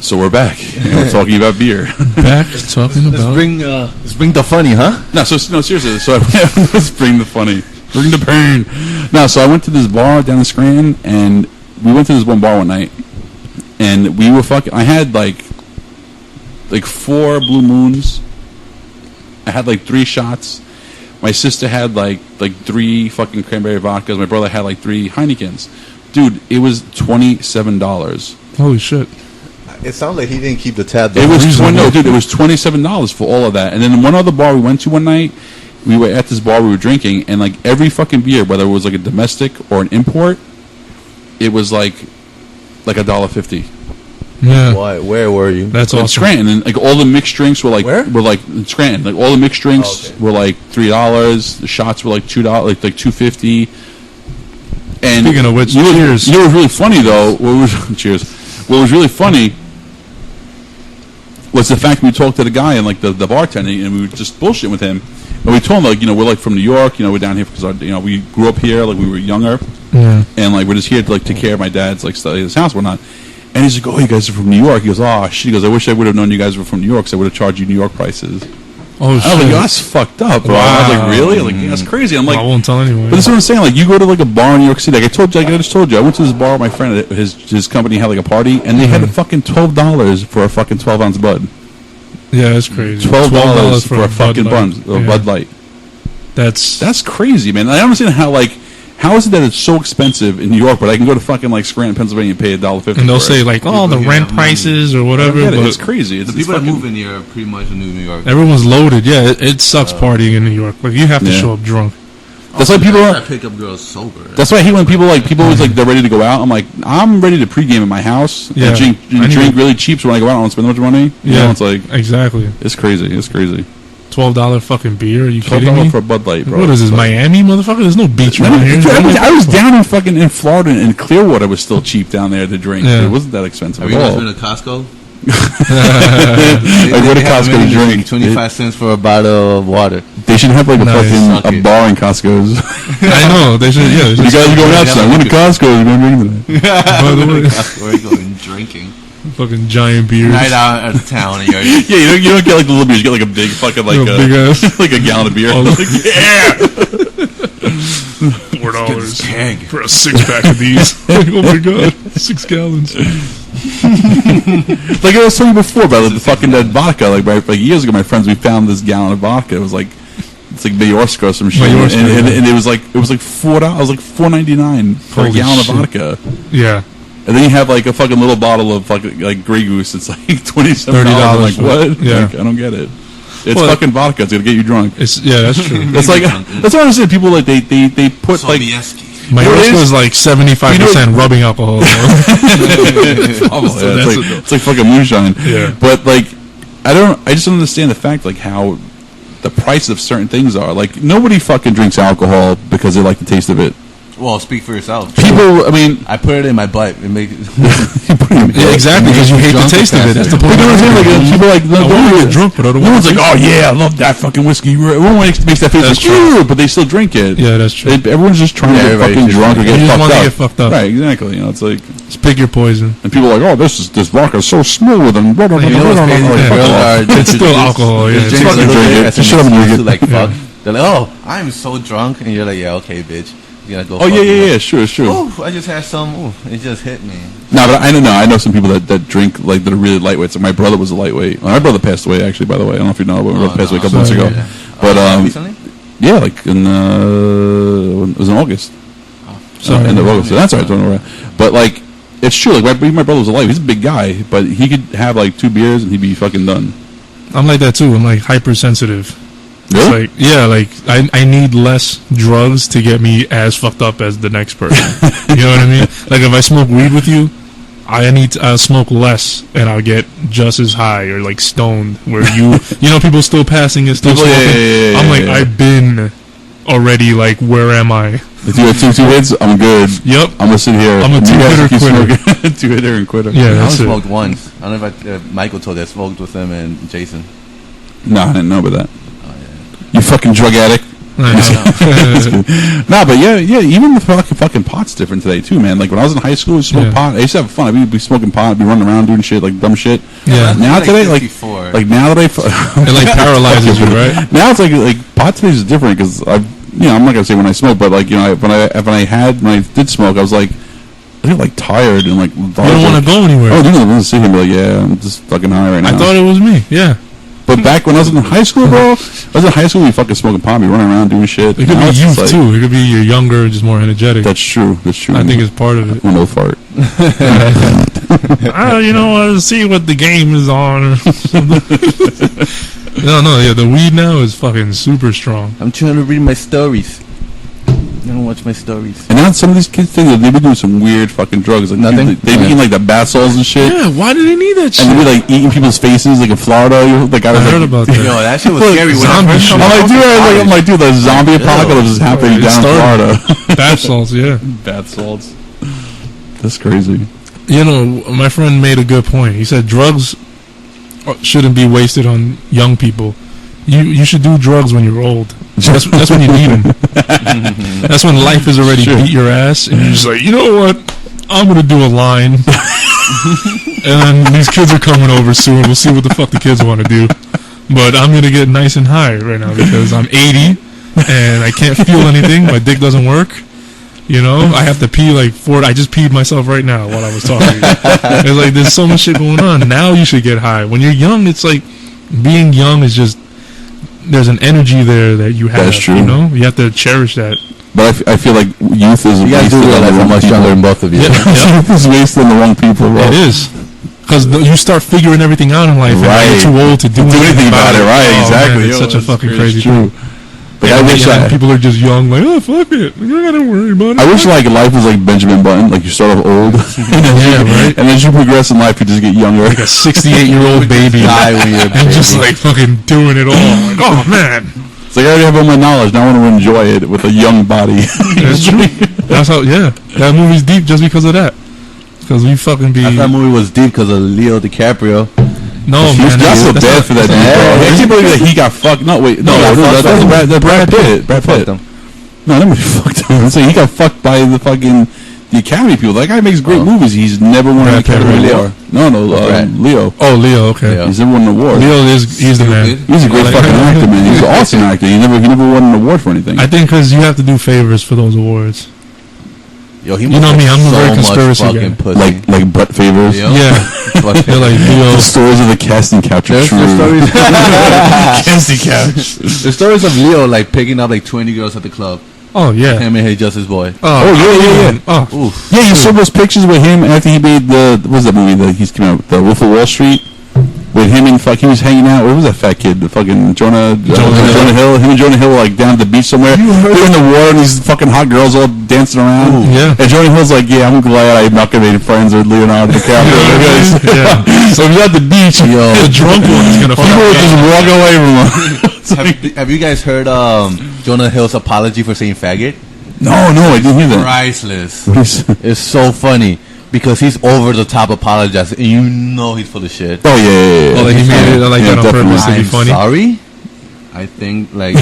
So we're back. We're talking about beer. Back talking about. Let's bring the funny, huh? No, seriously. So let's bring the funny, bring the pain. No, so I went to this bar down in Scranton, and we went to this one bar one night, and we were fucking. I had like 4 Blue Moons. I had like 3 shots. My sister had like 3 fucking cranberry vodkas. My brother had like 3 Heinekens. Dude, it was $27. Holy shit! It sounds like he didn't keep the tab. It was it was $27 for all of that. And then one other bar we went to one night, we were at this bar we were drinking, and like every fucking beer, whether it was like a domestic or an import, it was like $1.50. Yeah. Why? Where were you? That's In awesome. Scranton, and like all the mixed drinks were like Where? in Scranton. Like all the mixed drinks were like $3. The shots were like $2, like $2.50. And Speaking of which, you know, cheers. You know what was really funny though? Cheers. What was really funny was the fact we talked to the guy and like the bartender, and we were just bullshitting with him. And we told him like, we're like from New York, we're down here because we grew up here, like we were younger, and like we're just here to like take care of my dad's like study his house, whatnot. And he's like, oh, you guys are from New York. He goes, oh shit. He goes, I wish I would have known you guys were from New York, so I would have charged you New York prices. Oh shit! I was like, that's fucked up, bro. Wow. I was like, really? Like, that's crazy. I'm like, I won't tell anyone. but that's what I'm saying. Like, you go to like a bar in New York City. Like I just told you, I went to this bar with my friend. His company had like a party, and they had a fucking $12 for a fucking 12-ounce Bud. Yeah, that's crazy. $12 for a fucking Bud Light. That's crazy, man. I don't understand how is it that it's so expensive in New York, but I can go to fucking like Scranton, Pennsylvania, and pay $1.50. And they'll say like, oh, the rent prices or whatever. But it's crazy. The people that move in here are pretty much in New York. Everyone's loaded. Yeah, it sucks partying in New York. Like you have to show up drunk. That's why people pick up girls sober. That's why I hate when people always like they're ready to go out. I'm like, I'm ready to pregame in my house and drink really cheap. So when I go out, I don't spend much money. It's like exactly. It's crazy. $12 fucking beer? Are you kidding me? $12 for a Bud Light, bro. What is this, Miami, motherfucker? There's no beach around here. I was down in Florida, and Clearwater was still cheap down there to drink. Yeah. It wasn't that expensive Have at all. you guys been to Costco? I go to Costco to drink. 25 cents for a bottle of water. They should have like a bar in Costco's. I know. They should, yeah. You guys are going outside. We're to Costco. We're going to drink today. By the way. We're going drinking. Fucking giant beers. Night out at the town. And yeah, you don't get like the little beers. You get like a big fucking like big ass. like a gallon of beer. Oh, like, yeah. $4 for a 6-pack of these. Like, oh my god, 6 gallons. Like I was telling you before about the fucking that vodka. Like years ago, my friends, we found this gallon of vodka. It was like Mayorska or some shit, and it was like $4. It was like $4.99 for a gallon of vodka. Yeah. And then you have like a fucking little bottle of fucking like Grey Goose. It's like $27. Like what? Yeah, like, I don't get it. It's fucking vodka. It's gonna get you drunk. That's true. That's like that's what I'm saying. People like they put like Mayorska is like 75% rubbing alcohol. It's like fucking moonshine. Yeah. But like I just don't understand the fact like how the price of certain things are. Like nobody fucking drinks alcohol because they like the taste of it. Well, speak for yourself. People, I mean, I put it in my butt. It makes yeah, exactly, because you hate the taste of it. That's the point. People like, I want to get drunk, but I don't want to. No one's like, oh yeah, I love that fucking whiskey. Everyone makes that face like, true, but they still drink it. Yeah, that's true. Everyone's just trying to get fucking drunk or get fucked up. Right, exactly. You know, it's like just pick your poison. And people are like, oh, this vodka is so smooth and blah blah blah. It's still alcohol. Yeah, it's fucking drink it. Shut up and drink it. Like fuck. They're like, oh, I'm so drunk, and you're like, yeah, okay, bitch. Go Sure. Oh, I just had some. Ooh, it just hit me. No, but I know some people that drink like that are really lightweight. So my brother was a lightweight. My brother passed away actually. By the way, I don't know if you know, but my brother passed away a couple months ago. Yeah. But recently? Yeah, like it was in August. End of August. So that's all right. Don't worry. But like, it's true. Like my brother was a lightweight. He's a big guy, but he could have like 2 beers and he'd be fucking done. I'm like that too. I'm like hypersensitive. Really? Like, yeah, like I need less drugs to get me as fucked up as the next person. You know what I mean? Like if I smoke weed with you, I'll smoke less and I'll get just as high or like stoned. Where you know, people still passing and still smoking. I'm like, I've been already. Like, where am I? If you have 2 hits, I'm good. Yep. I'm gonna sit here. I'm a 2-hitter quitter. 2-hitter and quitter. Yeah, I that's smoked once. I don't know if Michael told you I smoked with him and Jason. No, I didn't know about that. You fucking drug addict. Nah, but yeah. Even the fucking pot's different today too, man. Like when I was in high school, we smoked pot. I used to have fun. I'd be smoking pot. I'd be running around doing shit like dumb shit. Yeah. Now today, like now that it like paralyzes you, right? Now it's like pot today is different because I'm not gonna say when I smoke, but like when I did smoke, I was like. I feel like tired and like. You don't want to go anywhere. Oh, you don't want to sit here and be like, yeah, I'm just fucking high right now. I thought it was me. Yeah. But back when I was in high school, bro, we fucking smoking pot, we running around doing shit. It could be youth too. It could be you're younger, just more energetic. That's true. I think it's part of it. No fart. I see what the game is on. Yeah, the weed now is fucking super strong. I'm trying to read my stories. I don't watch my stories. And now some of these kids think that they be doing some weird fucking drugs. Like nothing. They be eating like the bath salts and shit. Yeah, why do they need that shit? And they be like eating people's faces, like in Florida. I heard about that. Yo, that shit was scary. I'm like, dude, the zombie apocalypse is happening down in Florida. Bath salts, yeah. Bath salts. That's crazy. My friend made a good point. He said drugs shouldn't be wasted on young people. You should do drugs when you're old. That's when you need them. That's when life has already beat your ass, and you're just like, you know what? I'm gonna do a line, and then these kids are coming over soon. We'll see what the fuck the kids want to do. But I'm gonna get nice and high right now because I'm 80 and I can't feel anything. My dick doesn't work. I have to pee like 4. I just peed myself right now while I was talking. It's like there's so much shit going on. Now you should get high. When you're young, it's like being young is just. There's an energy there that you have. That's true. You have to cherish that. But I feel like youth is. You guys do realize I'm much younger than both of you. Youth is wasted on the wrong people. Bro. It is because you start figuring everything out in life. Right. And you're too old to do anything about it. Right. Exactly. Man, it's such a fucking crazy thing. But I wish people are just young, like, oh fuck it, you don't gotta worry about it. I wish like life was like Benjamin Button, like you start off old, right. And as you progress in life, you just get younger, like a 68-year-old baby, and just like fucking doing it all. Like, oh man, it's like I already have all my knowledge. Now I want to enjoy it with a young body. That's true. That's how. Yeah, that movie's deep just because of that. Because we fucking be. That movie was deep because of Leo DiCaprio. No, man. That's so bad for that dude, bro. I can't believe that he got fucked. No, wait. No, that's Brad Pitt. Brad Pitt. No, nobody fucked him. So he got fucked by the Academy people. That guy makes great movies. He's never won an Academy Award. No, Leo. Oh, Leo, okay. Yeah. He's never won an award. He's the man. He's a great fucking actor, man. He's an awesome actor. He never won an award for anything. I think because you have to do favors for those awards. Yo, you know me, I'm a very conspiracy guy. Like Brett Favors. Yeah. They're like the stories of the casting couch are true. Casting couch. The stories of Leo like picking up like 20 girls at the club. Oh yeah. Him and Hey Justice Boy. Yeah. Oh. Yeah, you saw those pictures with him after he made what was that movie that he's coming out with, The Wolf of Wall Street? With him and he was hanging out. What was that fat kid? The fucking Jonah Hill. Him and Jonah Hill were like down at the beach somewhere. They're in the water and these fucking hot girls all dancing around. Yeah. And Jonah Hill's like, yeah, I'm glad I'm not gonna be friends with Leonardo DiCaprio. So he's at the beach. Yo, the drunk one's gonna. People would just walk away from him. Have you guys heard Jonah Hill's apology for saying faggot? No, I didn't hear that. Priceless. It's so funny. Because he's over the top apologizing, and you know he's full of shit. Oh yeah. Oh, like he made it like that on purpose to be funny. Sorry, I think like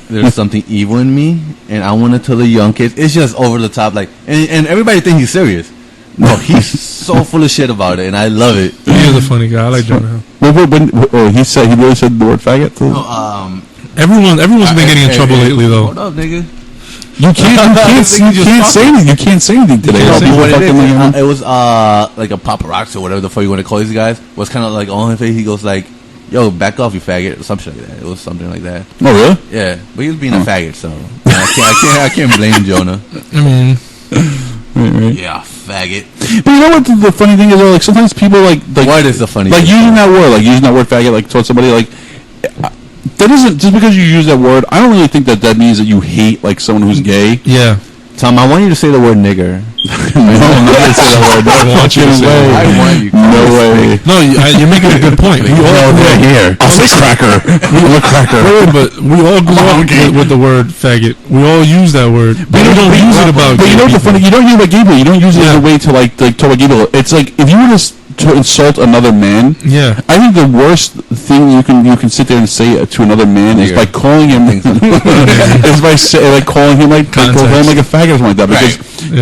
there's something evil in me, and I want to tell the young kids. It's just over the top, like, and everybody thinks he's serious. No, he's so full of shit about it, and I love it. He is a funny guy. I like Jonah Hill. He really said the word faggot. No, everyone's been getting in trouble lately, though. Hold up, nigga. You can't say anything. You can't say anything today. It was like a paparazzi or whatever the fuck you want to call these guys. Was kind of like on his face. He goes like, "Yo, back off, you faggot," or something like that. It was something like that. Oh really? Yeah, but he was being a faggot, so I can't blame Jonah. I mean, right. Yeah, faggot. But you know what the funny thing is? Though, like sometimes people like what is the funny? Like using that word faggot, like towards somebody like. That isn't just because you use that word. I don't really think that means that you hate like someone who's gay. Yeah, Tom, I want you to say the word nigger. No, I'm not gonna say that word. I want you to say it. I want you. No way. No, you're making a good point. We all here. I'll say cracker. But we all grew up with the word faggot. We all use that word, but we don't use it about. But you know what's funny? You don't use it like gay people. You don't use it as a way to like talk about gay people. It's like if you were to to insult another man. Yeah. I think the worst thing you can sit there and say to another man is by calling him is by calling him like a faggot or something like that. Because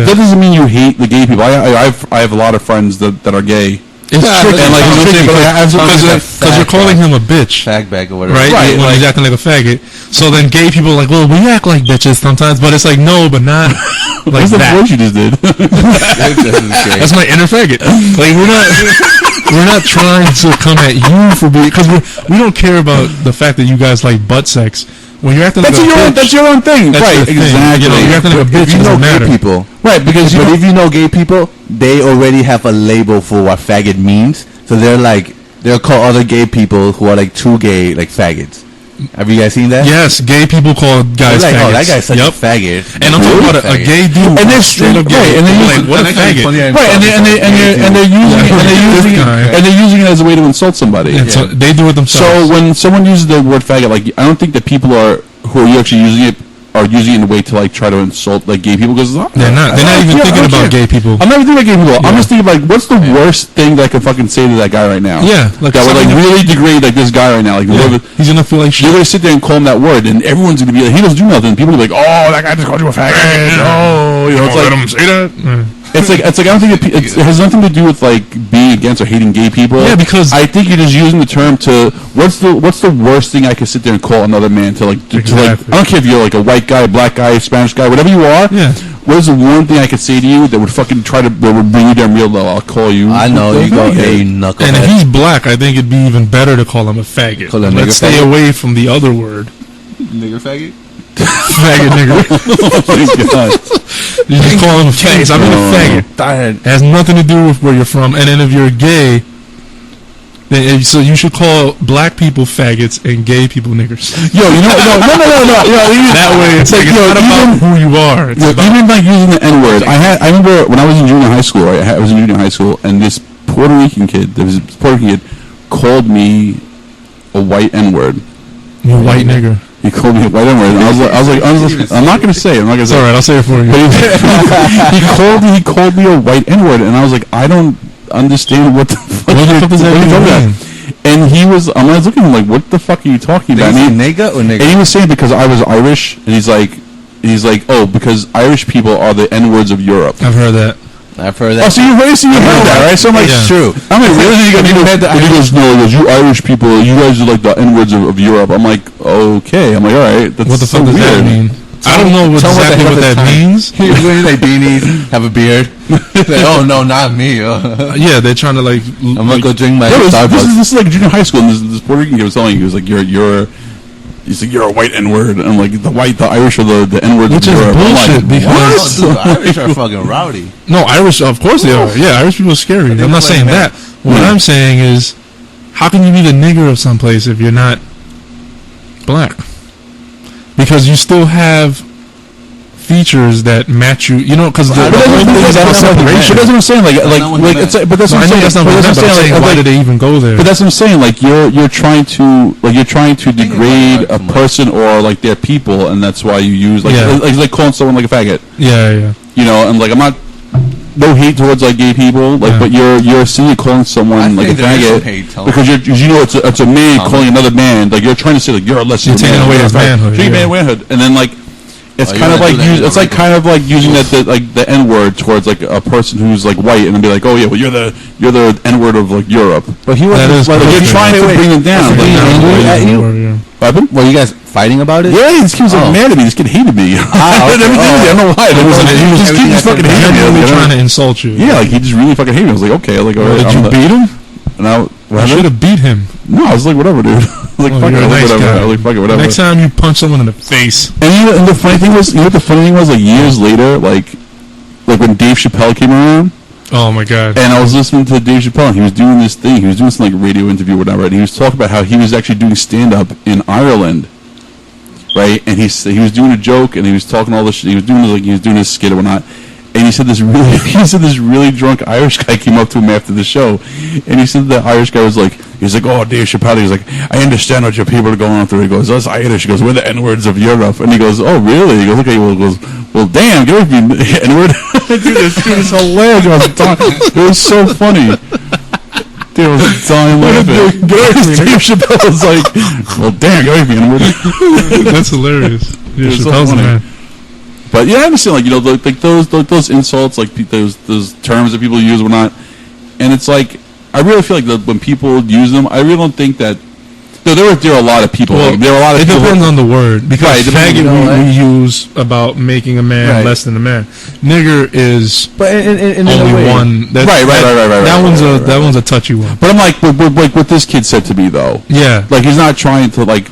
that doesn't mean you hate the gay people. I have a lot of friends that are gay. It's tricky, and because you're calling him a bitch, fag bag or whatever, right? When he's acting like a faggot. So then gay people are like, well, we act like bitches sometimes, but it's like no, but not like What's that. the voice you just did? That's my inner faggot. Like we're not trying to come at you for being, because we don't care about the fact that you guys like butt sex. When you're acting like a bitch, that's your own thing, right? Exactly. You know, you're acting like a bitch. If you know gay people, right? Because if you know gay people, they already have a label for what faggot means. So they'll call other gay people who are like too gay like faggots. Have you guys seen that? Yes, gay people call guys like, faggots. Oh, that guy's such a faggot. And I'm talking about a gay dude. And they're straight up gay. And they're like, what a faggot. Right, and they're using it as a way to insult somebody. So they do it themselves. So when someone uses the word faggot, like, I don't think that people who are actually using it are using it in a way to like try to insult like gay people, because they're not even thinking about gay people. I'm not even thinking about gay people. I'm just thinking like, what's the worst thing that I can fucking say to that guy right now? Yeah, like that would like really degrade like this guy right now. Like he's gonna feel like shit. You're gonna sit there and call him that word, and everyone's gonna be like, he doesn't do nothing. People will be like, oh, that guy just called you a faggot. Oh, you know, it's like, let him say that. It's like I don't think it has nothing to do with like being against or hating gay people. Yeah, because I think you're just using the term to what's the worst thing I could sit there and call another man to like to like, I don't care if you're like a white guy, black guy, Spanish guy, whatever you are. Yeah. What is the one thing I could say to you that would fucking that would bring you down real low? I'll call you. I know you go, hey, knucklehead. And if he's black, I think it'd be even better to call him a faggot. Let's stay away from the other word. Nigger faggot. Faggot nigger. Oh my god. You just call him a faggot. I mean a faggot. It has nothing to do with where you're from. And then if you're gay, then so you should call black people faggots and gay people niggers. Yo, you know, no. That way it's like it's not about who you are. It's about even like using the N word. I remember when I was in junior high school. Right? I was in junior high school, and this Puerto Rican kid, called me a white N word. You a white nigger. He called me a white N-word, and I was like, I'm not gonna say it. It's alright, I'll say it for you. He called me a white N-word, and I was like, I don't understand what the fuck does that mean? And I was looking at him like, what the fuck are you talking about? Nigga or nigga? And he was saying because I was Irish, and he's like, oh, because Irish people are the N-words of Europe. I've heard that. I've heard that. Oh, so you heard that, right? So I'm like, it's true. I'm like, really? He goes, no, you Irish people, you guys are like the N-words of Europe. I'm like, okay. I'm like, all right. That's what the fuck so does weird. that mean? I don't know exactly what that means. Wearing like beanies, have a beard. Like, oh no, not me. Yeah, they're trying to like. I'm gonna go drink my Starbucks. This is like junior high school, and this Puerto Rican guy was telling you, he was like, he's like, you're a white N-word, and I'm like, the Irish are the N-words, which is bullshit. Because the Irish are fucking rowdy. No, Irish, of course they are. Yeah, Irish people are scary. I'm not saying that. What I'm saying is, how can you be the nigger of someplace if you're not black? Because you still have features that match you, because the whole thing is about separation. But that's what I'm saying. But that's what I'm saying. Why did they even go there? But that's what I'm saying. Like you're trying to degrade a person or like their people, and that's why you use like calling someone like a faggot. Yeah. And like I'm not. No hate towards like gay people, but you're sitting calling someone like a faggot because it's a man calling another man. Like you're trying to say like you're a less. You're taking away his manhood. And then like it's kind of like using the N word towards like a person who's like white, and then be like, oh yeah, well you're the N word of like Europe. But he was like you're trying to bring him down. What happened? Were you guys fighting about it? Yeah, this kid was like mad at me. This kid hated me. I don't know why. He just fucking hated me. Trying to insult you. Yeah, like he just really fucking hated me. I was like, okay, like, all right. Did you beat him? And I should have beat him. No, I was like, whatever, dude. Like, fuck it, whatever. Like, fuck it, whatever. Next time you punch someone in the face. And the funny thing was, what the funny thing was, like years later, like when Dave Chappelle came around. Oh my god! And I was listening to Dave Chappelle, and he was doing this thing. He was doing some like radio interview or whatever, and he was talking about how he was actually doing stand up in Ireland, right? And he was doing a joke, and he was talking all this shit. He was doing his skit or whatnot. And he said this really drunk Irish guy came up to him after the show, and he said the Irish guy was like, oh, Dave Chappelle. He's like, I understand what your people are going through. He goes, us Irish. He goes, we're the N-words of Europe. And he goes, oh, really? He goes, okay. Well, damn, get away from me, N-word. Dude, this is hilarious. It was so funny. saw him laughing. Dave Chappelle was like, "Well, damn, go away from me." That's hilarious. Yeah, Chappelle's so the man. But yeah, I understand, like, you know, like those insults, like those terms that people use or not, and it's like I really feel like when people use them, I really don't think that. No, there are a lot of people. Well, there are a lot of. It people depends on the word, because faggot we use about making a man less than a man. Nigger is only one. That's, right. That one's a touchy one. But I'm like what this kid said to me though. Yeah, like he's not trying to like.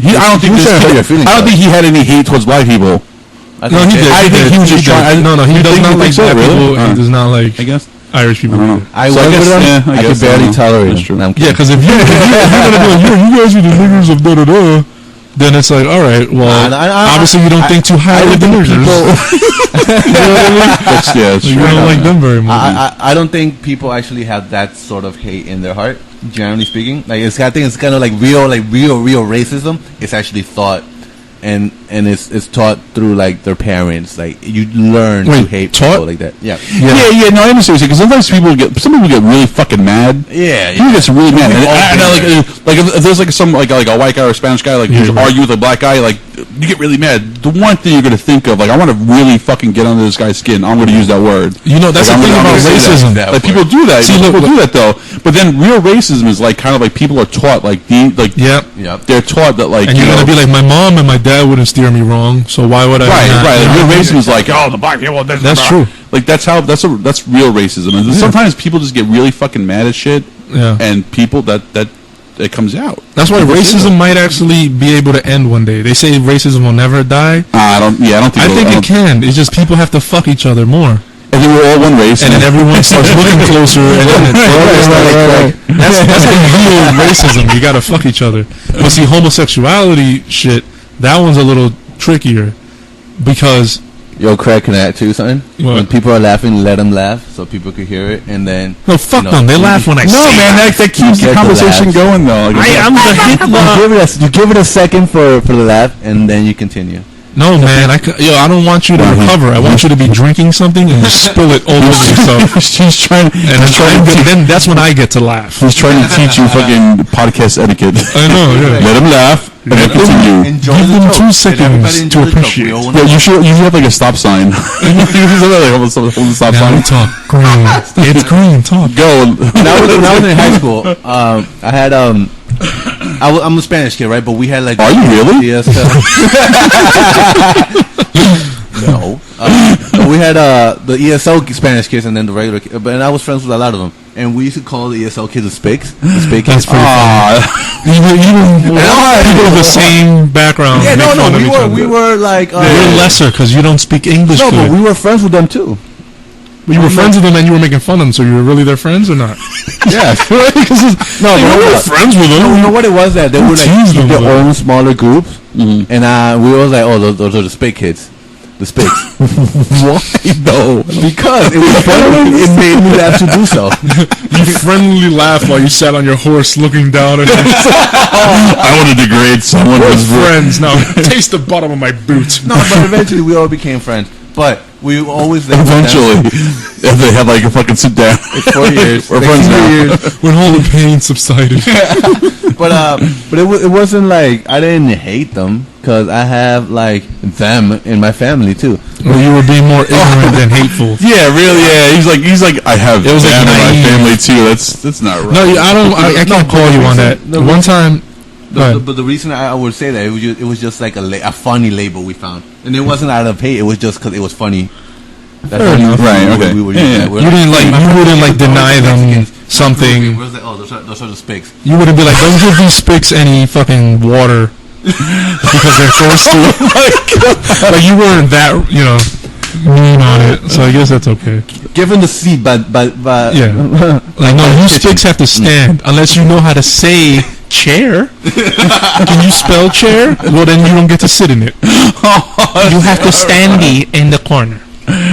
I don't think he had any hate towards black people. No, he did. I think he was just trying. No, he does not like black people. He does not like. I guess. Irish people. I could barely tolerate him. Yeah, because if you're gonna be like, you guys are the niggers of da-da-da, then it's like, all right, well, obviously you don't think too highly of the niggers. You know what I mean? You don't like them very much. I don't think people actually have that sort of hate in their heart, generally speaking. Like, I think it's kind of like real racism. It's actually thought. And it's taught through like their parents. Like you learn to hate people like that. Yeah. No, I understand because sometimes some people get really fucking mad. Yeah, he gets really mad. And like if there's like some like a white guy or a Spanish guy like who's arguing with a black guy, like you get really mad. The one thing you're gonna think of, like, I want to really fucking get under this guy's skin. I'm gonna use that word. You know, that's like, the thing about racism. Like people do that. See, people do that though. But then real racism is like kind of like people are taught like they're taught that like and you're gonna be like, my mom and my dad wouldn't steer me wrong, so why would I? Right. Like, real racism is like, oh, the black people. That's true. Like that's real racism. And sometimes people just get really fucking mad at shit. Yeah. And people that it comes out. That's why racism might actually be able to end one day. They say racism will never die. I don't think. I think it can. It's just people have to fuck each other more. And then we're all one race, and then everyone starts looking closer. And that's like real racism. You gotta fuck each other. But see, homosexuality shit, that one's a little trickier because. Yo, Craig, can I add to something? What? When people are laughing, let them laugh so people could hear it, and then... No, fuck them. They laugh when I say that keeps the conversation going, though. I'm the Hitler. You give it a second for the laugh, and then you continue. No, man. I don't want you to recover. I want you to be drinking something and spill it all over yourself. She's trying... then that's when I get to laugh. She's trying to teach you fucking podcast etiquette. I know, yeah. Let them laugh. And then continue. Give them 2 seconds to appreciate. Yeah, you should have like a stop sign. Hold the stop sign. Talk green. It's green. Talk. Go. When I was in high school, I had I'm a Spanish kid, right? But we had like. Are you really? Yes. No. We had the ESL Spanish kids and then the regular kids. And I was friends with a lot of them. And we used to call the ESL kids the Spigs. The Spig kids. That's pretty funny. People of the same background. Yeah, we were like... You're lesser because you don't speak English. No, but we were friends with them too. You were friends with them and you were making fun of them, so you were really their friends or not? Yeah. No, but we were friends with them. No, you know what it was that they would like keep their own smaller groups, and we were like, oh, those are the Spig kids. The Spigs. Why though? Because it was funny. It made me laugh to do so. You friendly laughed while you sat on your horse looking down at us. I want to degrade someone. We're friends now. Taste the bottom of my boot. No, but eventually we all became friends. But we always eventually they had like a fucking sit down. Like 4 years. We're friends now. When all the pain subsided. But it wasn't like I didn't hate them because I have like them in my family too. Well, you were being more ignorant than hateful. Yeah, really. Yeah, he's like I have them in my family too. That's not right. No, I can't call you on that. One time. But the reason I would say that it was just like a funny label we found, and it wasn't out of hate. It was just because it was funny. That's right. Okay. You wouldn't like deny them something. Like, oh, those are the Spigs. You wouldn't be like, don't give these Spigs any fucking water because they're thirsty. Like you weren't that mean on it. So I guess that's okay. Given the seat, but yeah. Like no, you Spigs have to stand unless you know how to say chair. Can you spell chair? Well, then you don't get to sit in it. You have to stand in the corner.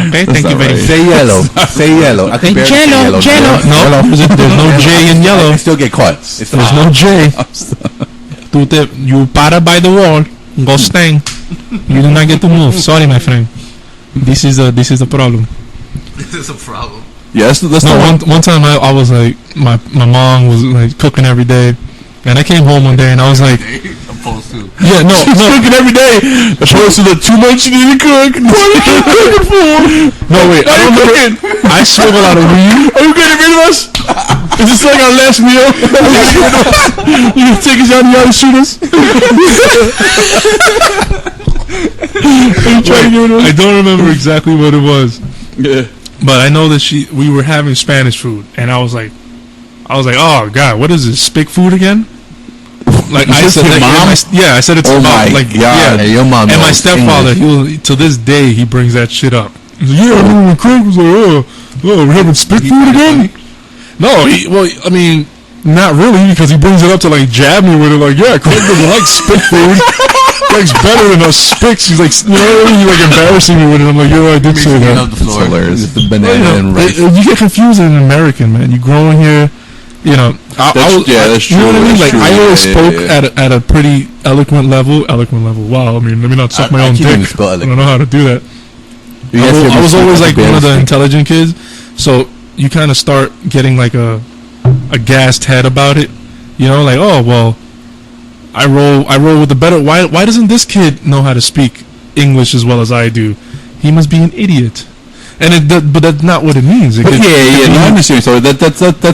Okay, thank you very much. Say yellow. Say yellow. I think yellow. No, there's no J in yellow. I still get caught. There's no J. You para by the wall. Go stand. You do not get to move. Sorry, my friend. This is a problem. This is a problem. Yes, that's no. One time I was like, my mom was like cooking every day, and I came home one day and I was like, Opposed to. yeah, no, Cooking every day. Opposed to the too much you need to cook. What are you cooking for? no wait, I don't remember. I smoke a lot of weed. Are you getting rid of us? Is this like our last meal? You gonna take us out and you gotta shoot us? I don't remember exactly what it was, Yeah. but I know that we were having Spanish food, and I was like, oh god, what is this? Spick food again? Like I said, your mom? I said it's Oh about, my like God. yeah. Hey, your mom And my knows stepfather, English. to this day, he brings that shit up. He's like, yeah, I remember when Craig was like, we're having spick food again? No, I mean, not really, because he brings it up to like jab me with it, like, yeah, Craig doesn't like spick food. Craig's better than us spicks. He's like, he's like embarrassing me with it. I'm like, yeah, I did say that. Off the floor. hilarious. Just the banana and rice. You get confused as an American, man. You growing here, you know. That's true. You know what I mean? That's Like true. I always Yeah, spoke yeah, yeah. at a pretty eloquent level. Wow. I mean, let me not suck my I own can't even dick. spell I eloquent. don't know how to do that. You guys hear me I was speak always like one of the barely speak. intelligent kids, so you kind of start getting like a gassed head about it. You know, like, oh well, I roll with the better. Why doesn't this kid know how to speak English as well as I do? He must be an idiot. And but that's not what it means. But yeah. No, I understand. So that's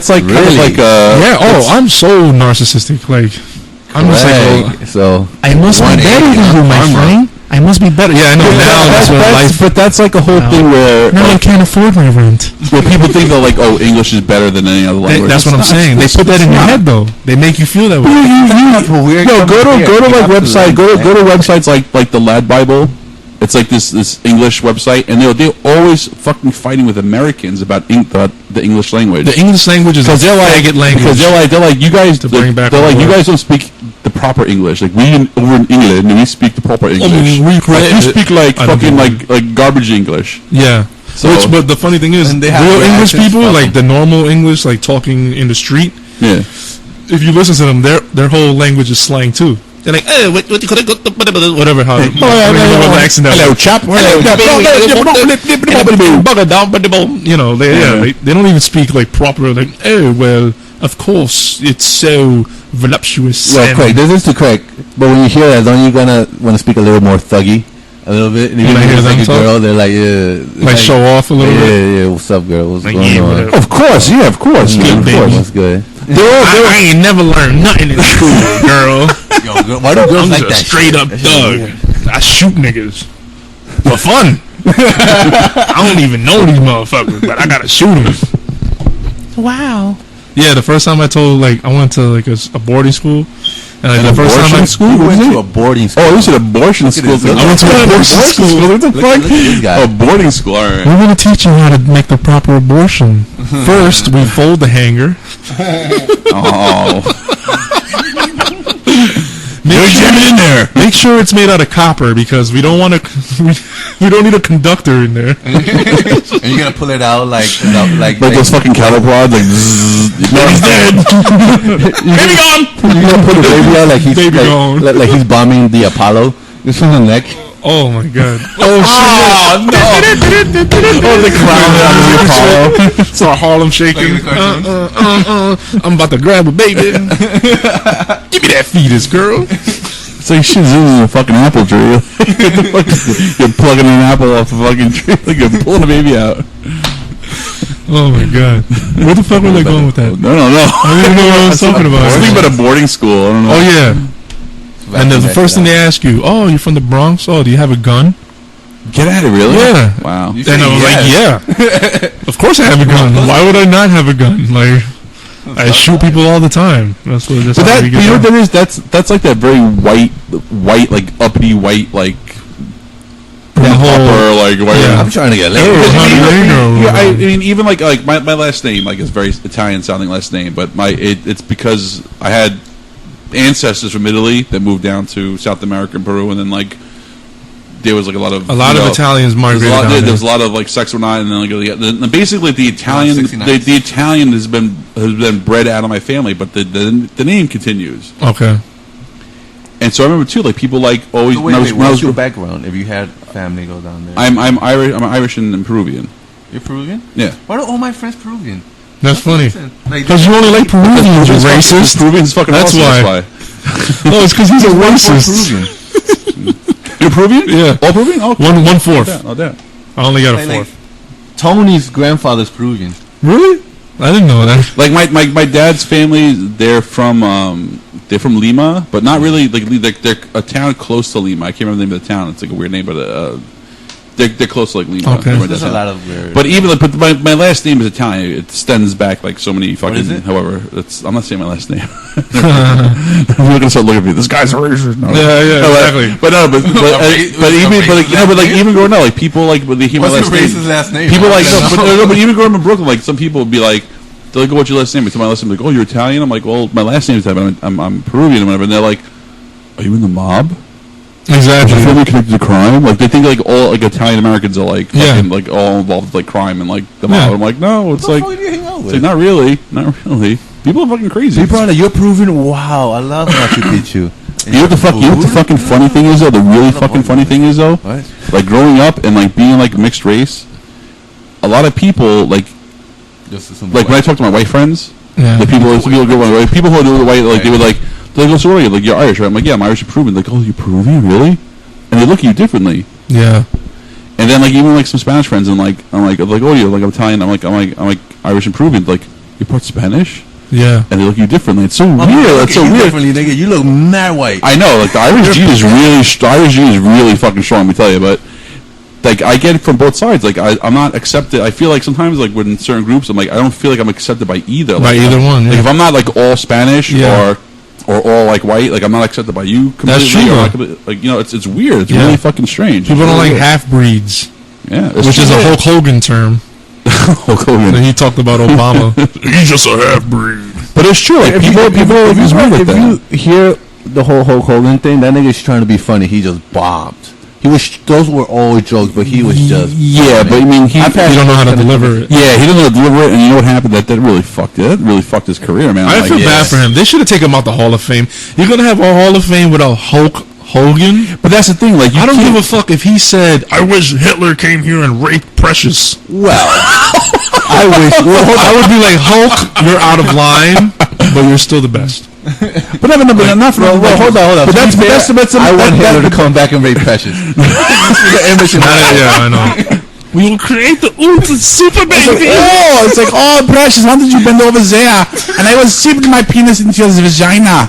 like kind of Really? like yeah. Oh, I'm so narcissistic. Like, I'm just like, Right. So I must be 180 better than you, my armor. friend. I must be better. yeah, I know now. That's what life. But that's like a whole thing where Now I can't afford my rent. where people think that like, oh, English is better than any other language. That's what I'm saying. They put that in your head, though. They make you feel that way. No, go to like website. Go to websites like the Lad Bible. It's like this English website, and they're always fucking fighting with Americans about the English language. The English language is a faggot language. Because they're like you guys. To bring back they're the like you word. guys don't speak the proper English. Like over in England, we speak the proper English. You speak like I don't fucking get like garbage English. Yeah. So- But the funny thing is, And they have real their English accents people, from like the normal English, like talking in the street, Yeah. if you listen to them, their whole language is slang too. They're like, what you could have whatever, how the accent that Hello, was. chap. You know, they don't even speak like proper, like, oh, well, of course, it's so voluptuous. Well, and- Craig, this is too Craig. But when you hear that, don't you gonna want to speak a little more thuggy? A little bit? And When I hear it's like them a talk? girl, they're like, yeah. like show off a little bit. Yeah, what's up, girl? What's Like, going yeah, on? whatever. Of course, yeah, of course, Good of baby. course. That's good. I ain't never learned nothing in school, girl. Yo, girl, why do girls I'm like just that a straight shit? up That shit thug. weird. I shoot niggas for fun. I don't even know these motherfuckers, but I gotta shoot them. Wow. Yeah, the first time I told, like, I went to like a boarding school, and like the first time abortion school? You What went is to it? a boarding school. Oh, you said abortion school. this. I went to Yeah, abortion school. What the Look at this guy. fuck? Oh, boarding school. All right. we're gonna teach you how to make the proper abortion. First, we fold the hanger. Oh, In there. Make sure it's made out of copper because we don't want to. We don't need a conductor in there. And you're gonna pull it out like like those fucking cattle prods, like. He's dead. Baby gone. You're gonna put the baby out like he's Baby gone. like he's bombing the Apollo. Just from the neck. Oh my god. Oh shit. no! Oh, the clown on the Apollo. Saw Harlem shaking. I'm about to grab a baby. Give me that fetus, girl. It's like shit in a fucking apple tree. You're plugging an apple off a fucking tree, like you're pulling a baby out. Oh my god. Where the fuck were they going with that? No. I don't even know what I was talking I was about. thinking about a boarding school. I don't know. Oh yeah. And then the first thing they ask you, oh, you're from the Bronx? Oh, do you have a gun? Get at it, really? Yeah. Wow. You And I was like, yeah. Of course I have a gun. Why would I not have a gun? Like, I shoot people all the time. That's what. That's But how that, we you get know what down. that is? That's like that very white, like uppity white, like That whole. upper, like white. Yeah. I'm trying to get laid. Yeah, I mean, even like my last name, like, is very Italian sounding last name, but it's because I had ancestors from Italy that moved down to South America and Peru, and then like there was like a lot of Italians migrated down there there. was a lot of like sex or not, and then like basically the Italian 69. the Italian has been bred out of my family, but the name continues. Okay. And so I remember too, like people like always. So when I was, when I what's was your background? If you had family go down there, I'm Irish. I'm Irish and Peruvian. you're Peruvian. Yeah. Why are all my friends Peruvian? That's funny. Because you only like Peruvians, you racist. Peruvians fucking That's awesome, why. No, it's because he's a racist. You're Peruvian? Yeah. All Peruvian? Oh, okay. 1/4. No doubt. I only got a fourth. Tony's grandfather's Peruvian. Really? I didn't know that. Like my dad's family, they're from Lima, but not really. Like they're a town close to Lima. I can't remember the name of the town. It's like a weird name, but they're close to like Lima. Okay. There's a lot of weird. But even but my last name is Italian. It stems back like so many fucking. What is it? However, I'm not saying my last name. We're gonna start looking at me. This guy's a racist. No. Yeah, exactly. But even growing up, like people like when they hear my What's last your name. racist last name? People like but even growing up in Brooklyn, like some people would be like. They're like, oh, what's your last name? I tell my last name, like, oh, you're Italian? I'm like, well, my last name is Italian, but I'm Peruvian or whatever. And they're like, are you in the mob? Exactly. Are you really connected to crime? Like, they think, like, all, like, Italian Americans are, like, Yeah. fucking, like, all involved with, like, crime and, like, the mob. Yeah. I'm like, no, it's like, What the fuck do you hang out it's with? like, not really. Not really. People are fucking crazy. People are like, you're Peruvian? Wow, I love Machu Picchu. You know what the fucking funny thing is, though? The really fucking funny thing is, though? What? Like, growing up and, like, being, like, mixed race, a lot of people, like when I talk to my white friends, Yeah. the people who are white, like, they would like, they're like, oh, so what are you? Like, you're Irish, right? I'm like, yeah, I'm Irish and Peruvian. Like, oh, you're Peruvian? Really? And they look at you differently. Yeah. And then, like, even, like, some Spanish friends, and, like, I'm like, oh, you're, like, I'm Italian. I'm like Irish and Peruvian. Like, you're part Spanish? Yeah. And they look at you differently. It's so weird. It's so weird. Nigga. You look mad white. I know, like, the Irish gene is really fucking strong, let me tell you, but like, I get it from both sides. Like, I'm not accepted. I feel like sometimes, like, within certain groups, I'm like, I don't feel like I'm accepted by either. By like, either one, yeah. Like, if I'm not, like, all Spanish Yeah. or all, like, white, like, I'm not accepted by you completely. That's true, or though. like, you know, it's weird. It's Yeah. really fucking strange. People It's don't really like weird. half-breeds, Yeah. which is a Hulk Hogan term. Hulk Hogan. And he talked about Obama. He's just a half-breed. But it's true. Like, people if that. you hear the whole Hulk Hogan thing, that nigga's trying to be funny. He just bombed. Those were all jokes, but he was just Yeah, but I mean, he don't know how to deliver it. Yeah, he doesn't know how to deliver it, and you know what happened? That really fucked it. That really fucked his career, man. I feel bad for him. They should have taken him out the Hall of Fame. You're gonna have a Hall of Fame without Hulk Hogan? But that's the thing. Like, I don't give a fuck if he said, "I wish Hitler came here and raped Precious." well. I wish. Well, I would be like, Hulk, you're out of line, but you're still the best. But not for. Well, hold on. But that's I want Hitler to come back and rape Precious. Yeah, I know. We will create the ultimate super baby. It's like, oh, Precious, why did you bend over there? And I was shipping my penis into your vagina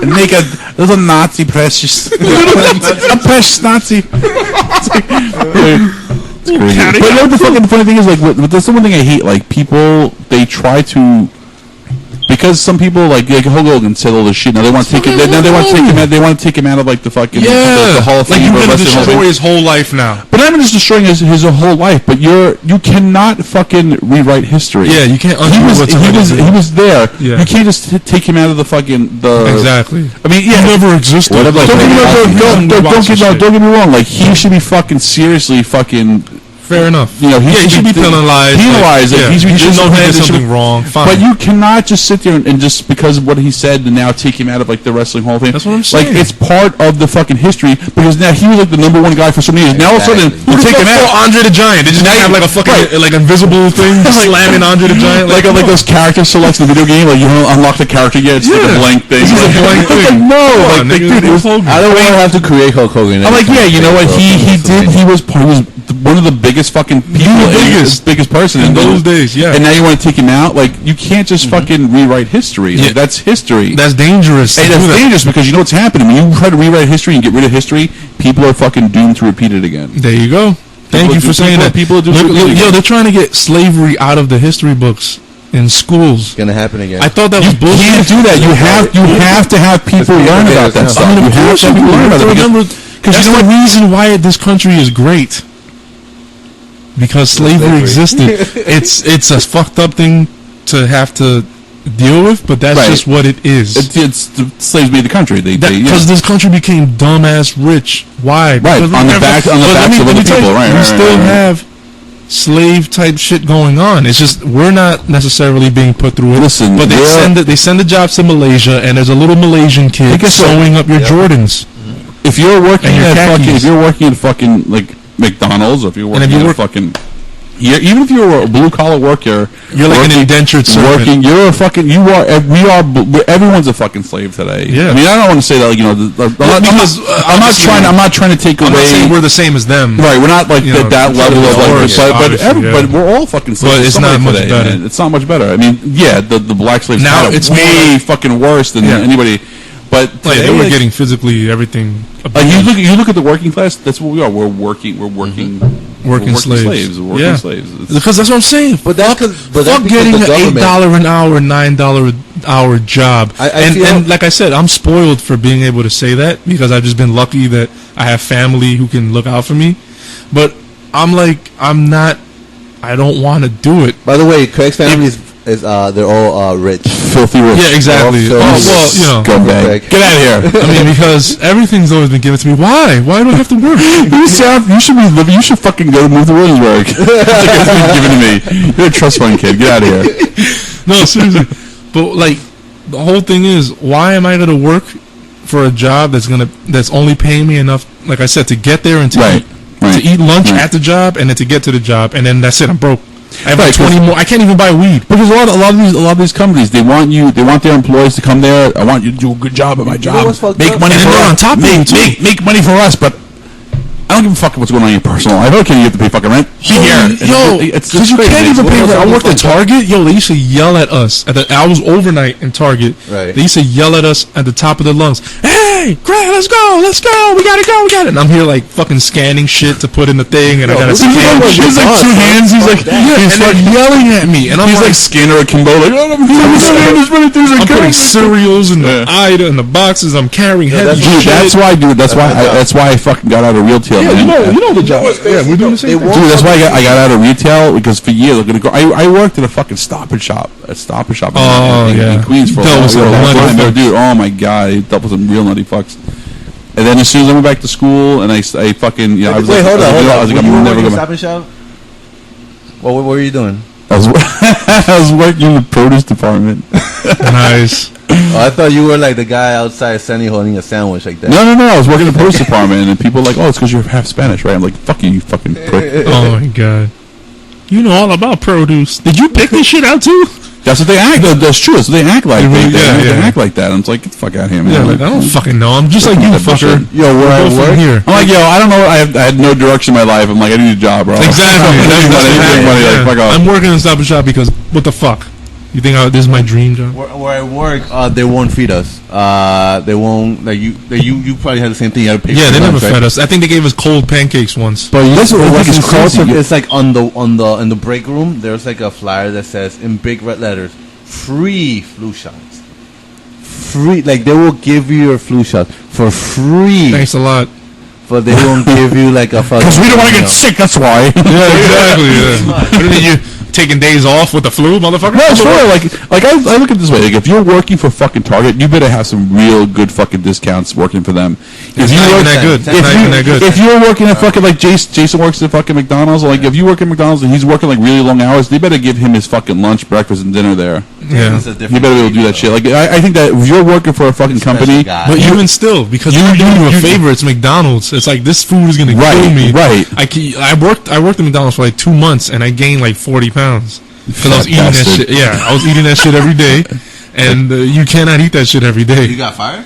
and make a little Nazi Precious. A Precious Nazi. It's like, it's crazy. But you know what the fucking funny thing is? Like, there's the one thing I hate. Like, people, they try to. Because some people like Hulk Hogan said all this shit. Now they want to take him. Now they want to take him out. They want to take him out of like the fucking the Hall of Fame. Like, you're gonna Wrestling Hall of destroy Fame. his whole life now. But I'm just destroying his whole life. But you cannot fucking rewrite history. Yeah, you can't. He was there. Yeah. You can't just take him out of the fucking Exactly. I mean, yeah, He never existed. Don't get me wrong. Like, he should be fucking seriously fucking. Fair enough. You know, he should be penalized. Penalized. Like, He should know he did disciplined. something wrong. Fine. But you cannot just sit there and just because of what he said and now take him out of like the Wrestling Hall of Fame. That's what I'm saying. Like, it's part of the fucking history because now he was like the #1 guy for so many years. Now all of a sudden you take him out. Andre the Giant. They just have like a fucking like invisible thing slamming Andre the Giant. Like those character selects in the video game. Like, you don't unlock the character yet. It's like a blank thing. It's just a blank thing. No, like, dude, it was. I don't want to have to create Hulk Hogan. I'm like, yeah, you know what? He was one of the biggest fucking people, biggest person in those days, yeah. And now you want to take him out? Like, you can't just fucking rewrite history. Like, that's history. That's dangerous. Hey, that's dangerous because you know what's happening. When you try to rewrite history and get rid of history, people are fucking doomed to repeat it again. There you go. Thank you for saying that. People do. Yo, they're trying to get slavery out of the history books in schools. It's gonna happen again. I thought that was bullshit. You can't do that. You have to have people learn about that stuff. You have to have people learn about it. Because you know the reason why this country is great. Because slavery existed. It's a fucked up thing to have to deal with, but that's just what it is. It's the slaves made the country. Because this country became dumbass rich. Why? Right, on the backs of other people. Right, we still have slave type shit going on. It's just we're not necessarily being put through it. Listen, but they send the jobs to Malaysia, and there's a little Malaysian kid sewing up your Jordans. If you're working at fucking like McDonald's, or if you're working at fucking even if you're a blue collar worker, you're like an indentured servant. Working, you're a fucking. Everyone's a fucking slave today. Yeah. I mean, I don't want to say that. Like, I'm not trying to take away. I'm not saying we're the same as them. Right. We're not like that level of but we're all fucking slaves. But it's not much today, better. man. It's not much better. I mean, yeah, the black slaves now it's way fucking worse than anybody. But today, they were getting physically everything. Like you look at the working class. That's what we are. We're working slaves. We're working slaves. Because that's what I'm saying. But that's fuck getting an $8 an hour, $9 an hour job. And like I said, I'm spoiled for being able to say that because I've just been lucky that I have family who can look out for me. But I don't want to do it. By the way, Craig's family is they're all rich, filthy rich. Yeah, exactly. Get out of here. I mean, because everything's always been given to me. Why do I have to work? You should be living. You should fucking go move to Williamsburg. That's like it's been given to me. You're a trust fund kid. Get out of here. No, seriously. But like, the whole thing is, why am I going to work for a job that's only paying me enough, like I said, to get there and to eat lunch at the job, and then to get to the job, and then that's it. I'm broke. I have like 20 more. I can't even buy weed because a lot of these companies they want their employees to come there. I want you to do a good job at my job. Make money for us. Make money for us, but I don't give a fuck what's going on in your personal life. I don't care you have to pay fucking rent. Because you can't even pay rent. I worked at Target. They used to yell at us. I was overnight in Target. Right. They used to yell at us at the top of their lungs. Hey, Greg, let's go. We gotta go. And I'm here like fucking scanning shit to put in the thing, and I gotta scan shit. He's like two hands. He's like, he's like yelling at me, and I'm like Skinner Akimbo, like, I'm putting cereals in the in the boxes. I'm carrying heavy shit. That's why I fucking got out of retail. Yeah, you know the job. Yeah, we're doing the same thing. Dude, that's why I got out of retail because for years I worked at a fucking Stop and Shop in Queens for a long time. Dude, oh my god, he dealt with some real nutty fucks. And then as soon as I went back to school and I fucking I was hold on. I was like, I'm never going Stop and Shop. What were you doing? I was working in the produce department. Nice. I thought you were like the guy outside Sunny holding a sandwich like that. No. I was working in the produce department, and people were like, "Oh, it's because you're half Spanish, right?" I'm like, "Fuck you, you fucking prick." Oh my god. You know all about produce. Did you pick this shit out too? That's what they act. That's true. That's what they act like. They act like that. I'm like, get the fuck out of here, man. Yeah, like, I don't fucking know. I'm just like you, fucker. Yo, where I work here. I'm like, I don't know. I had no direction in my life. I'm like, I need a job, bro. Exactly. Like, fuck off. I'm working in Stop and Shop because what the fuck? You think this is my dream job? Where I work, they won't feed us. They won't like you. You probably had the same thing. You had to pay. Yeah, they never fed us. I think they gave us cold pancakes once. But that's what it's crazy. It's like in the break room. There's like a flyer that says in big red letters, "Free flu shots." Free, like they will give you your flu shot for free. Thanks a lot. But they won't give you like a fucking. Because we don't want to get sick. That's why. Yeah, exactly. Yeah. You taking days off with the flu, motherfucker? No, it's real. Like I look at it this way. Like, if you're working for fucking Target, you better have some real good fucking discounts working for them. It's not even that good. If you're working at fucking like Jason works at fucking McDonald's, or like if you work at McDonald's and he's working like really long hours, they better give him his fucking lunch, breakfast, and dinner there. Yeah, you better be able to do that shit. Like I think that if you're working for a fucking company, but even still, because you're doing you a favor, it's McDonald's. It's like this food is gonna kill me. Right. I worked at McDonald's for like 2 months and I gained like 40 pounds. Because I was eating that shit. Yeah, I was eating that shit every day, and you cannot eat that shit every day. You got fired?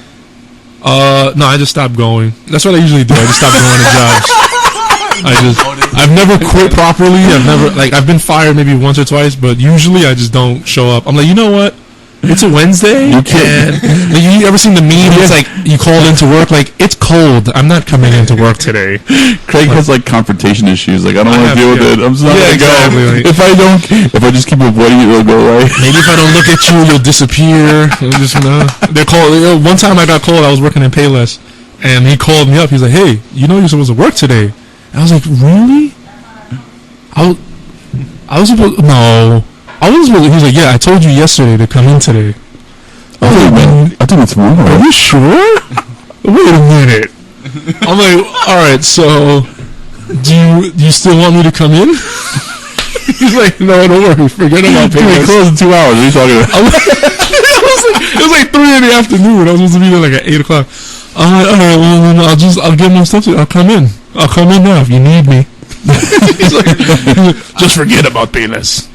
No, I just stopped going. That's what I usually do. I just stopped going to jobs. I've never quit properly. I've been fired maybe once or twice, but usually I just don't show up. I'm like, you know what? It's a Wednesday, and you ever seen the meme? It's like you called into work, like it's cold. I'm not coming into work today. Craig has like confrontation issues. Like I don't want to deal with it. I'm just not gonna go. Like, if I just keep avoiding it, it'll go away. Maybe if I don't look at you, you'll disappear. They're called. One time I got called. I was working in Payless, and he called me up. He's like, "Hey, you know you're supposed to work today." And I was like, "Really?" I was supposed no. He was like, "Yeah, I told you yesterday to come in today." I think it's tomorrow. Are you sure? Wait a minute. I'm like, all right, so do you still want me to come in? He's like, no, don't worry, forget about Payless. We close in 2 hours. What are you talking about? It was like 3 in the afternoon. I was supposed to be there like at 8 o'clock. I'm like, all right, well, I'll get my stuff. I'll come in now if you need me. He's like, just forget about Payless.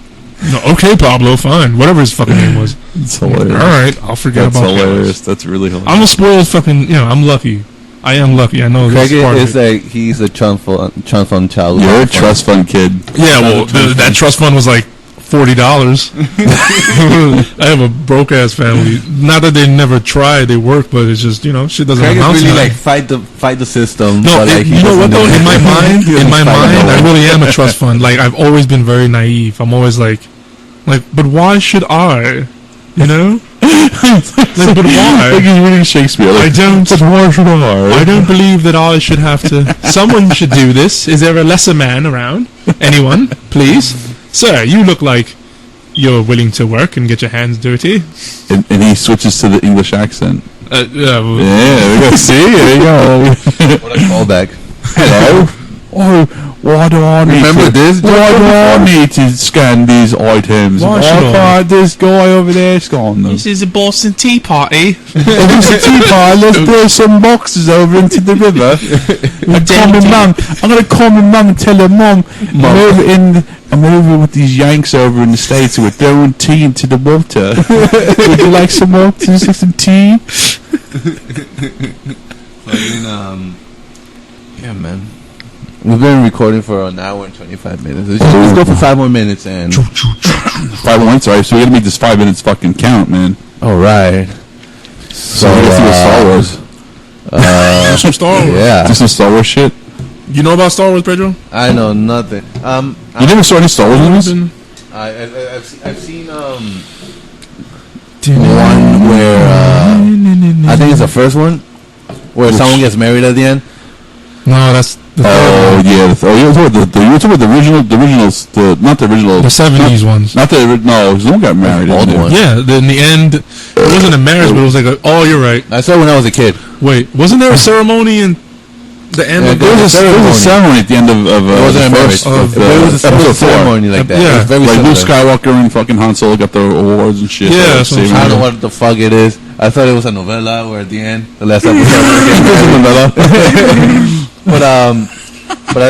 No, okay, Pablo, fine. Whatever his fucking name was. It's hilarious. All right, I'll forget about hilarious. Payless. That's really hilarious. I'm a spoiled fucking, I'm lucky. I am lucky. I know Craig this part is of it. like he's a trust fund child. You're a trust fund kid. Yeah, well, that trust fund was like $40. I have a broke ass family. Not that they never try, they work, but it's just shit doesn't Craig amount is to really nothing. like fight the system. No, but, like, you know what though? In my mind, I really am a trust fund. Like I've always been very naive. I'm always like, but why should I? But why? Like he's reading Shakespeare. Like, why should I? I don't believe that I should have to. Someone should do this. Is there a lesser man around? Anyone, please, sir? You look like you're willing to work and get your hands dirty. And he switches to the English accent. Yeah, there we go. See, there you go. What a callback. Hello. Oh, why do I need Remember this? Why do I need to scan these items? Why can't this guy over there scan them? This is a Boston Tea Party. It's a tea party. Let's throw some boxes over into the river. I'm gonna call my mum and tell her, Mum, I'm over with these Yanks over in the States who are throwing tea into the water. Would you like some more? Would you like some tea? Yeah, man. We've been recording for an hour and 25 minutes. Let's go for 5 more minutes and 5 more minutes, alright. So we gotta make this 5 minutes fucking count, man. all right. So let's see what Star Wars. do some Star Wars. Yeah, Do some Star Wars shit. You know about Star Wars, Pedro? I know nothing. You never saw any Star Wars movies? I've seen one where I think it's the first one where someone gets married at the end. No, that's the Oh yeah, you're talking about the originals, not the original, the 70s ones. not the no. Someone got married. Old one. Yeah, in the end, it wasn't a marriage, but it was like oh, you're right. I saw it when I was a kid. Wait, wasn't there a ceremony in the end Yeah, of there was There was a ceremony at the end of It wasn't a marriage. It was a episode 4. ceremony like that. Yeah. It was very Like Luke similar. Skywalker and fucking Han Solo got the awards and shit. Yeah, for saving I don't know them. what the fuck it is. I thought it was a novella where at the end, the last episode. But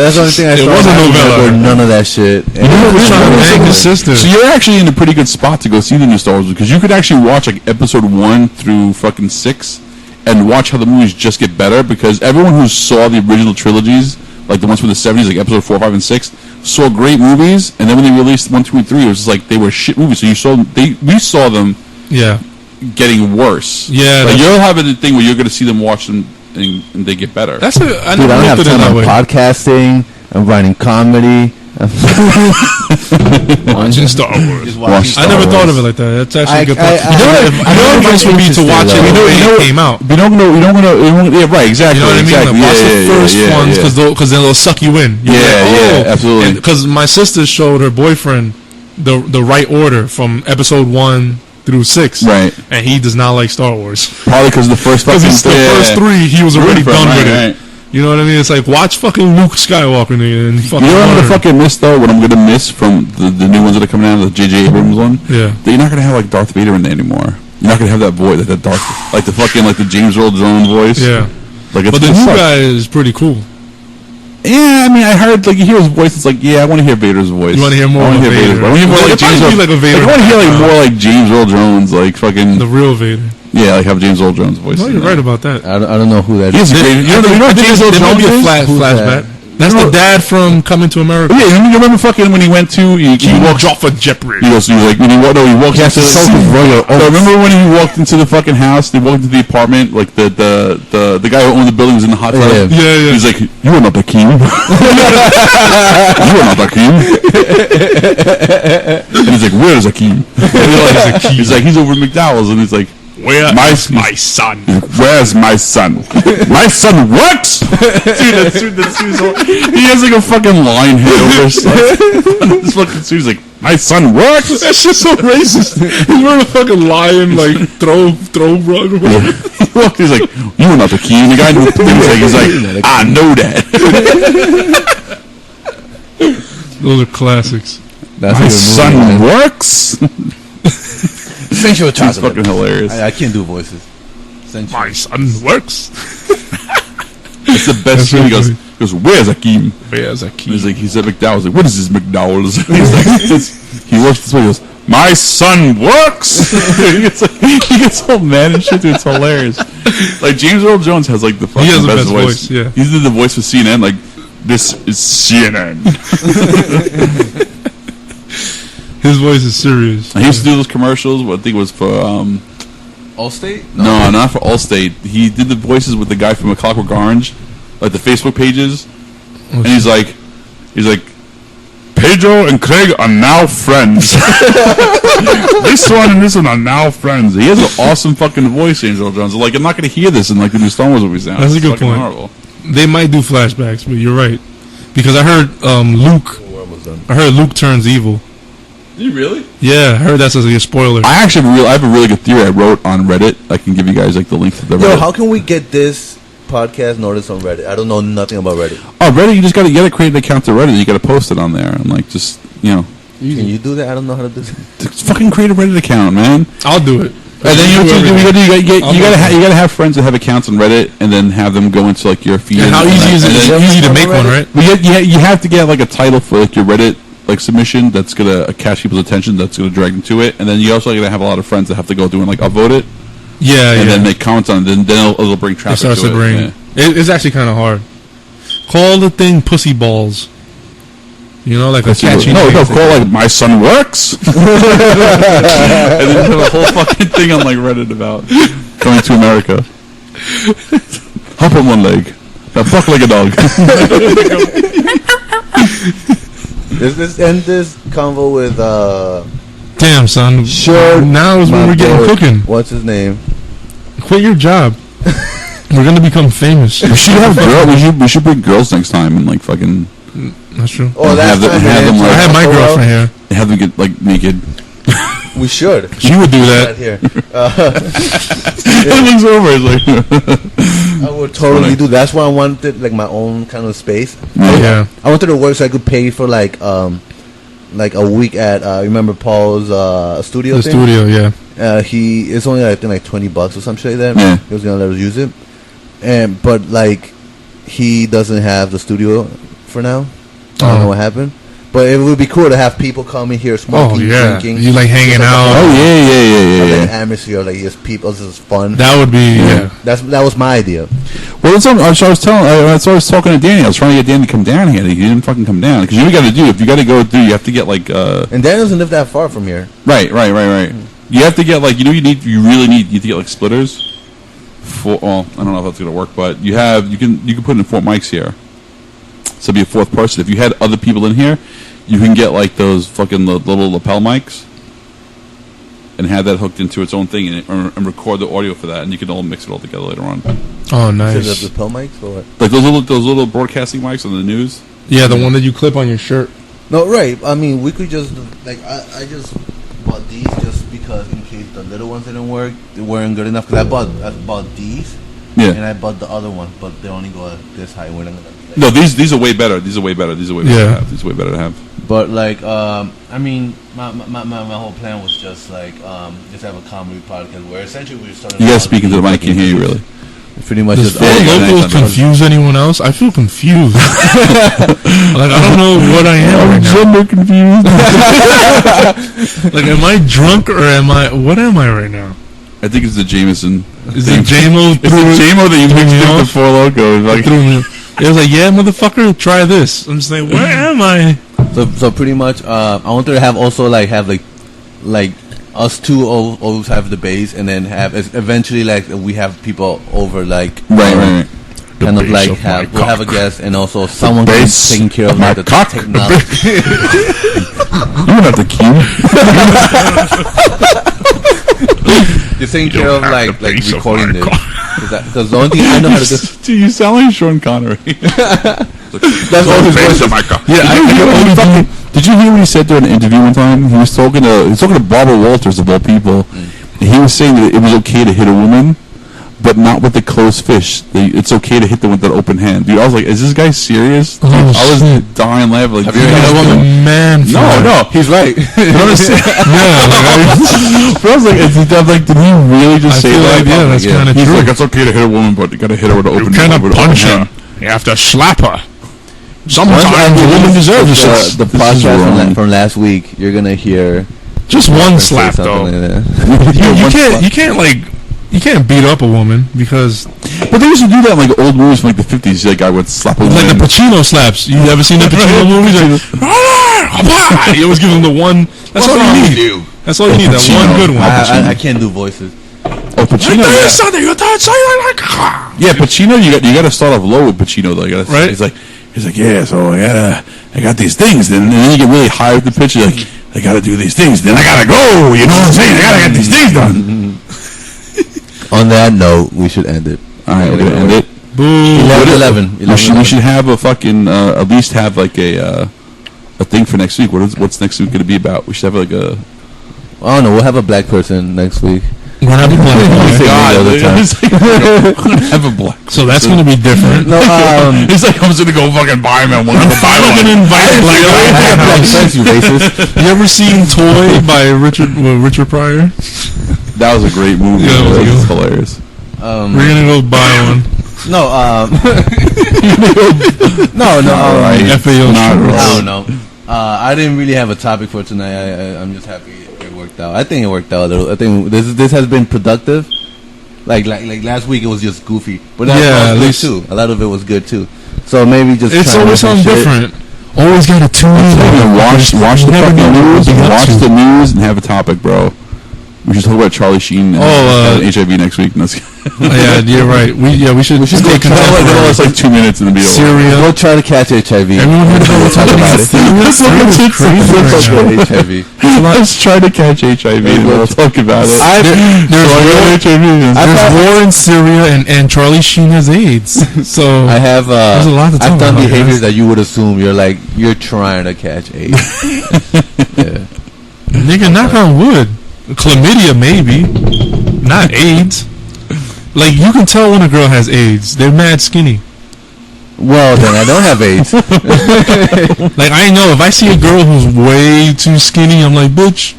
that's the only thing I saw. It was a novella. None of that shit. And He was trying to bang his sister. So you're actually in a pretty good spot to go see the new Star Wars because you could actually watch like episode 1 through fucking 6 and watch how the movies just get better because everyone who saw the original trilogies, like the ones from the 70s, like episode 4, 5, and 6, saw great movies, and then when they released 1, 2, and 3, it was just like they were shit movies. So we saw them Yeah. getting worse. Yeah, Like that's- you'll have a thing where you're going to see them watch them and they get better. That's I Dude, I never don't have looked at it time. that I'm way. podcasting. I'm writing comedy. Watching Star Wars. Just Watch watching Star I never Ward. thought of it like that. That's actually a good I- point. I- You know what advice would be to watch it You when it came out. You don't know. Yeah, right. Exactly. You know what I mean? Exactly. Like, watch the first ones yeah. because then they'll suck you in. You'll be Yeah, absolutely. Because my sister showed her boyfriend the right order from episode 1 through 6. Right. And he does not like Star Wars. Probably because the first Because fucking the first 3, he was already Right, done with right. it. You know what I mean? It's like, watch fucking Luke Skywalker and fucking You know what I'm learn. gonna fucking miss though? What I'm gonna miss from the new ones that are coming out, the J.J. Abrams one. Yeah. That you're not gonna have like Darth Vader in there anymore. You're not gonna have that voice, like that Darth, like the fucking like the James Earl Jones voice. Yeah. Like it's But the gonna new suck. guy is pretty cool. Yeah, I mean, I heard like you hear his voice. It's like, yeah, I want to hear Vader's voice. You wanna hear more I wanna of hear Vader. I want to hear more Well, like it'd James. probably be like a Vader I want to hear like background. more like James Earl Jones, like fucking The real Vader. yeah, like have James Earl Jones voice. No, in you're there. right about that. I don't know who that He's is. a great. You know what James Earl There might Jones be a is? Who's flashback. that? That's You know- the dad from Coming to America. Yeah, you remember fucking when he went to he walked off a Jeopardy. He was like when he walked. No, he walked He has into to sell his royal No, remember when he walked into the fucking house? They walked into the apartment. Like the guy who owned the building was in the hot tub. Yeah. Yeah. He's like, you are not Akeem. You are not Akeem. And he's like, where is Akeem? He's like, he's over at McDowell's, and he's like, Where my son? Where's my son? My son works. Dude, that's so, he has like a fucking line hit over his son. This fucking dude's like, my son works. That's just so racist. He's wearing a fucking lion, like, throw rug or whatever. He's like, you are not the key. And the guy he's like, I know that. Those are classics. That's My a good son movie, man. works. Sensual It's chocolate. fucking hilarious. I can't do voices. Sensual. My son works. It's the best That's scene. He really goes, funny. He goes, "Where's Akeem?" Where's Akeem? He's at McDowell's. Like, what is this McDowell's? He's like, he works this way. He goes, "My son works." he gets all mad and shit. Dude, it's hilarious. Like James Earl Jones has like the fucking best voice. Yeah, he did the voice for CNN. Like, this is CNN. His voice is serious. He used to do those commercials. I think it was for Allstate? No, not for Allstate. He did the voices with the guy from A Clockwork Orange, like the Facebook pages, and he's like, Pedro and Craig are now friends. This one and this one are now friends. He has an awesome fucking voice, Angel Jones. Like, I'm not going to hear this in like the new Star Wars movies now. That's a good point. Horrible. They might do flashbacks, but you're right. Because I heard Luke. I heard Luke turns evil. You really? Yeah, I heard that's a spoiler. I actually I have a really good theory I wrote on Reddit. I can give you guys like the link to the Reddit. Yo, how can we get this podcast noticed on Reddit? I don't know nothing about Reddit. Oh, Reddit, you gotta create an account to Reddit. You gotta post it on there and like just Can you do that? I don't know how to do that. Just fucking create a Reddit account, man. I'll do it. And then you gotta have friends that have accounts on Reddit, and then have them go into like your feed. And how easy is it? It's easy to make one, right? Well, you have to get like a title for like your Reddit like submission that's gonna catch people's attention, that's gonna drag them to it, and then you also gotta have a lot of friends that have to go through and like upvote it. Yeah, and then make comments on it. Then it'll bring traffic. It starts to bring. Yeah. It's actually kind of hard. Call the thing "pussy balls." You know, like a catchy. No, call like "my son works," and then have a whole fucking thing on like Reddit about coming to America. Hop on one leg, now fuck like a dog. Let's end this convo with damn, son. Sure. Now is when we're getting cooking. What's his name? Quit your job. We're gonna become famous. We should have girls. We should bring girls next time and like fucking. That's true. Oh, that's have them. I have my girlfriend here. Have them get like naked. We should. She would do that. Right here. It looks over. It's like I would totally do. That's why I wanted like my own kind of space. Yeah. I wanted to work so I could pay for like a week at remember Paul's studio. The studio, yeah. It's only I think like $20 or some shit like that. Yeah. He was gonna let us use it, but like he doesn't have the studio for now. I don't know what happened. But it would be cool to have people come in here smoking, drinking. You like hanging out. Oh yeah. Like atmosphere, like just people. This is fun. That would be That was my idea. Well, that's what I was telling. That's what I was talking to Danny. I was trying to get Danny to come down here. He didn't fucking come down because you know what you got to do. If you got to go through, you have to get like. And Dan doesn't live that far from here. Right. You have to get like you really need to get like splitters. I don't know if that's gonna work, but you can put in 4 mics here. So be a 4th person. If you had other people in here, you can get like those fucking little lapel mics and have that hooked into its own thing and record the audio for that, and you can all mix it all together later on. Oh, nice. Is it the lapel mics or what? Like those little broadcasting mics on the news. Yeah, the one that you clip on your shirt. No, right. I mean, we could just like I just bought these just because in case the little ones didn't work, they weren't good enough. Because I bought these. Yeah. And I bought the other one, but they only go this high. We're not gonna. No, these are way better. These are way better. These are way better to have. These are way better to have. But like, I mean, my whole plan was just like, just have a comedy podcast where essentially we started. You guys speaking to the mic, can't hear you really. Pretty much. Does locals confuse anyone else? I feel confused. Like I don't know what I am right now. Gender confused. Like, am I drunk or what am I right now? I think it's the Jameson. Is it JMO? It's the JMO that you mixed in with the 4 Loko. Like, it was like, yeah, motherfucker, try this. I'm just like, where am I? So pretty much, I wanted to have us two always have the bass, and then have eventually like we have people over like right. Kind of like we'll have a guest, and also someone taking care of like the technology. You're not the Akeem. You're taking care of like recording this. Because the only thing I know how to do. Dude, you sound like Sean Connery. That's all his voice. Yeah, did you hear what he said during an interview one time? He was talking to Barbara Walters of all people. And he was saying that it was okay to hit a woman, but not with the closed fist. It's okay to hit them with that open hand. Dude, I was like, is this guy serious? Dude, I was dying laughing. Like, have you hit a woman? Man, no, he's right. But I was like, did he really just say that? Yeah, that's kind of true. He's like, it's okay to hit a woman, but you got to hit her with an open hand. You can't punch her. You have to slap her. Sometimes a woman deserves a slap. The podcast from last week, you're gonna hear just one slap though. Like you can't beat up a woman because. But they used to do that in like old movies from like the 50s. Like I would slap a woman. Like the Pacino slaps. You ever seen the Pacino movies? Like, he always gives them the one. That's all you need. That's all you need. That one good one. I can't do voices. Oh, Pacino. Yeah, Pacino. You got to start off low with Pacino though. Right. He's like, yeah. So I got these things. Then you get really high with the pitch. You're like, I got to do these things. Then I got to go. You know what I'm saying? I got to get these things done. On that note, we should end it. All right, we're gonna end it. Boom. 11. We should have a fucking at least have like a thing for next week. What's next week going to be about? We should have like a. I don't know. We'll have a black person next week. We're gonna have a black person. Have a black. So that's gonna be different. No, it's like I'm just gonna go fucking buy him. I'm gonna invite a black guy. You racist. You ever seen Toy by Richard Pryor? That was a great movie. Yeah, it was hilarious. We're gonna go buy one. No, no. Right. FAO. I don't know. I didn't really have a topic for tonight. I'm just happy it worked out. I think it worked out a little. I think this has been productive. Like last week, it was just goofy, but that was good too. A lot of it was good too. So maybe just it's always something different. Always got to tune in. Watch the fucking news. Watch the news and have a topic, bro. We should talk about Charlie Sheen and HIV next week. Yeah, you're right. We should stay connected. It's like 2 minutes in the video. Syria. We'll try to catch HIV. Everyone heard about talk about it. HIV. Let's try to catch HIV and we'll talk about it. There's war in Syria and Charlie Sheen has AIDS. So I have there's a lot to talk I've done about, behaviors that you would assume you're trying to catch AIDS. Yeah. Nigga, knock on wood. Chlamydia, maybe. Not AIDS. Like, you can tell when a girl has AIDS. They're mad skinny. Well, then I don't have AIDS. Like, I know if I see a girl who's way too skinny, I'm like, bitch,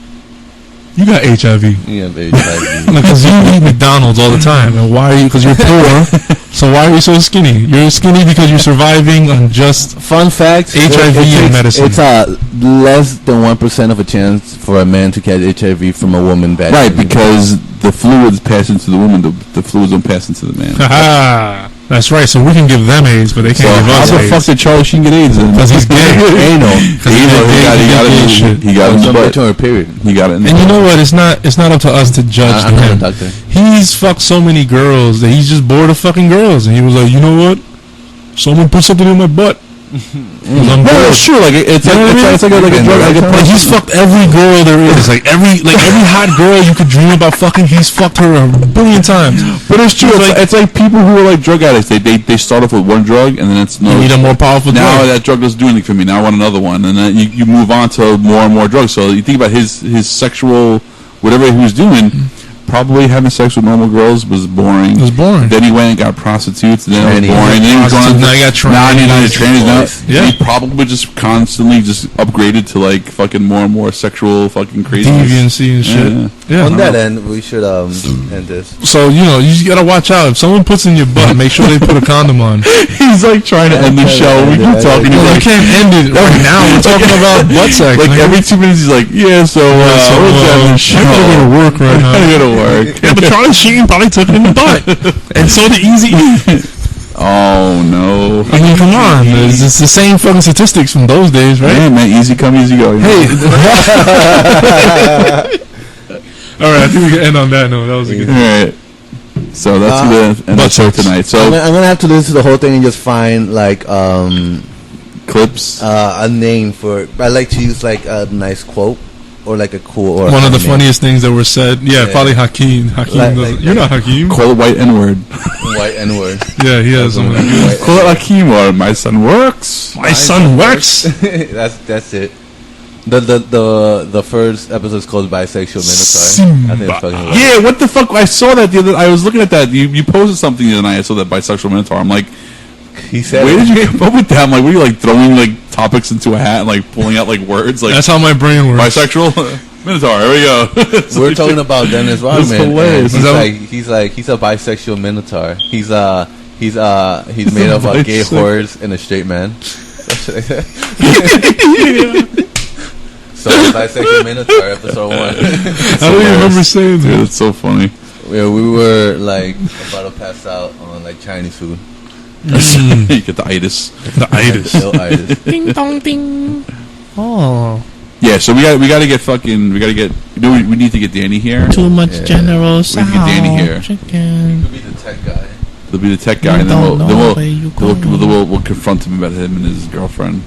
you got HIV. You have HIV. Because you eat McDonald's all the time. And why are you? Because you're poor. So why are you so skinny? You're skinny because you're surviving on just fun fact: HIV and medicine. It's less than 1% of a chance for a man to catch HIV from a woman. Right, because the fluids pass into the woman. The fluids don't pass into the man. That's right. So we can give them AIDS, but they can't give us AIDS. How the fuck did Charlie Sheen get AIDS? Because he's gay. Anal. He got it in the butt. Period. He got it in the butt. And you know what? It's not up to us to judge him. I'm not a doctor. He's fucked so many girls that he's just bored of fucking girls. And he was like, you know what? Someone put something in my butt. No, it's true. Like it's like a drug. Like he's fucked every girl there is. Like every hot girl you could dream about fucking, he's fucked her a billion times. But it's true. It's like people who are like drug addicts. They start off with one drug and then it's you need a more powerful drug. Now that drug doesn't do anything for me. Now I want another one, and then you move on to more and more drugs. So you think about his sexual whatever he was doing. Probably having sex with normal girls was boring. It was boring. Then he went and got prostitutes, and then it was boring. Then he was going now he got trannies. He probably just constantly just upgraded to like fucking more and more sexual fucking craziness. Deviancy and shit. Yeah. On that end, we should end this. So you just gotta watch out. If someone puts in your butt, make sure they put a condom on. He's like trying to end the show. We keep talking. We can't end it right now. We're talking about butt sex. Like every 2 minutes, he's like, "Yeah, so I gotta go to work right now. I gotta work." Yeah, but Charlie Sheen probably took it in the butt, and so did Eazy-E. Oh no! I mean, come on, it's the same fucking statistics from those days, right? Yeah, man, easy come, easy go. Hey. All right, I think we can end on that note. That was a good. All right. So that's gonna end the show tonight. So I'm gonna have to listen to the whole thing and just find like clips, a name for it. I like to use like a nice quote. Or like a cool or one of the funniest things that were said. Yeah, probably Hakeem. You're not Hakeem. Call it white N-word. White N-word. Yeah, he has something. Call it Hakeem or my son works. My son works. That's it. The first episode is called Bisexual Minotaur. I think it's fucking yeah, what the fuck? I saw that the other. I was looking at that. You posted something the other night. I saw that Bisexual Minotaur. I'm like, he said, where did you come up with that? I'm like, were you like throwing like topics into a hat and like pulling out like words? Like that's how my brain works. Bisexual Minotaur. Here we go. We're talking about Dennis Rodman. Hilarious. He's a bisexual Minotaur. He's made of a gay horse and a straight man. So Bisexual Minotaur episode 1. I don't even remember saying that. It's so funny. Yeah, we were like about to pass out on like Chinese food. You get the itis. The itis. The ill itis. Ding dong ding. Oh, Yeah, so we got to get fucking. We got to get. We need to get Danny here. too much General We can get Danny here. Chicken. You'll be the tech guy. He'll be the tech guy, and Don't know then where you we'll confront him about him and his girlfriend.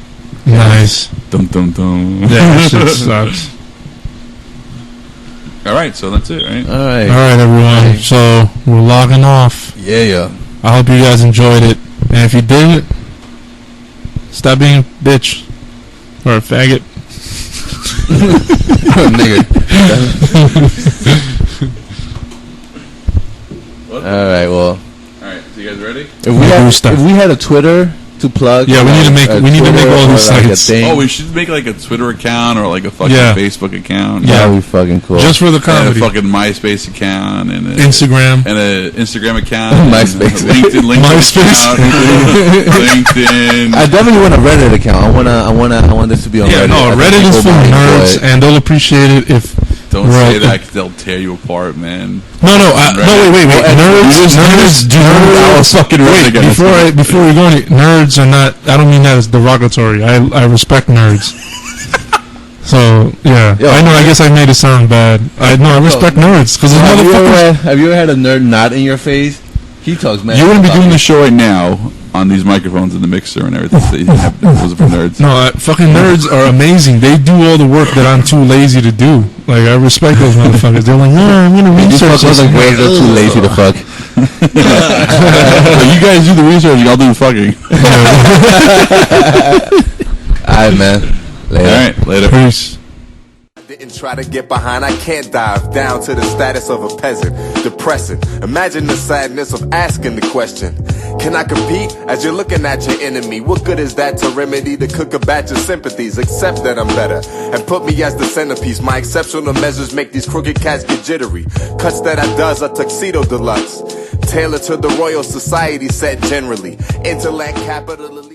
Nice. Dum dum dum. Yeah, that shit sucks. All right, so that's it, right? All right. All right, everyone. So we're logging off. Yeah. I hope you guys enjoyed it, and if you didn't, stop being a bitch or a faggot. Nigga. All right. Well, All right, so you guys ready? if we had a Twitter to plug, Yeah, we need to make all these sites. Oh, we should make like a Twitter account or like a fucking Yeah. Facebook account. Yeah, we fucking cool. Just for the And a comedy. fucking MySpace account and a Instagram. and a Instagram account. MySpace. And a LinkedIn MySpace. account. LinkedIn. I definitely want a Reddit account. I want this to be on Yeah, Reddit. No, I think Reddit is people for might enjoy nerds, it. and they'll appreciate it if. Don't we're say out- that 'cause they'll tear you apart, man. No, wait. Nerds do. Wait, before we go any, nerds are not. I don't mean that as derogatory. I respect nerds. So yeah, Yo, I know. I guess I made it sound bad. I respect nerds because Have you, motherfuckers. have you ever had a nerd not in your face? He talks, man. You wouldn't be doing the show right now on these microphones and the mixer and everything. So you have, those are for nerds. No, fucking nerds are amazing. They do all the work that I'm too lazy to do. Like I respect those motherfuckers. They're like, no, I'm gonna You research fuck with this. the girls that are too lazy to fuck. So you guys do the research. Y'all do the fucking. Alright, man. Later. All right, later. Peace. Didn't try to get behind, I can't dive down to the status of a peasant. Depressing. Imagine the sadness of asking the question. Can I compete as you're looking at your enemy? What good is that to remedy to cook a batch of sympathies? Accept that I'm better and put me as the centerpiece. My exceptional measures make these crooked cats get jittery. Cuts that I does are tuxedo deluxe. Tailored to the Royal Society set generally. Intellect, capital, elite.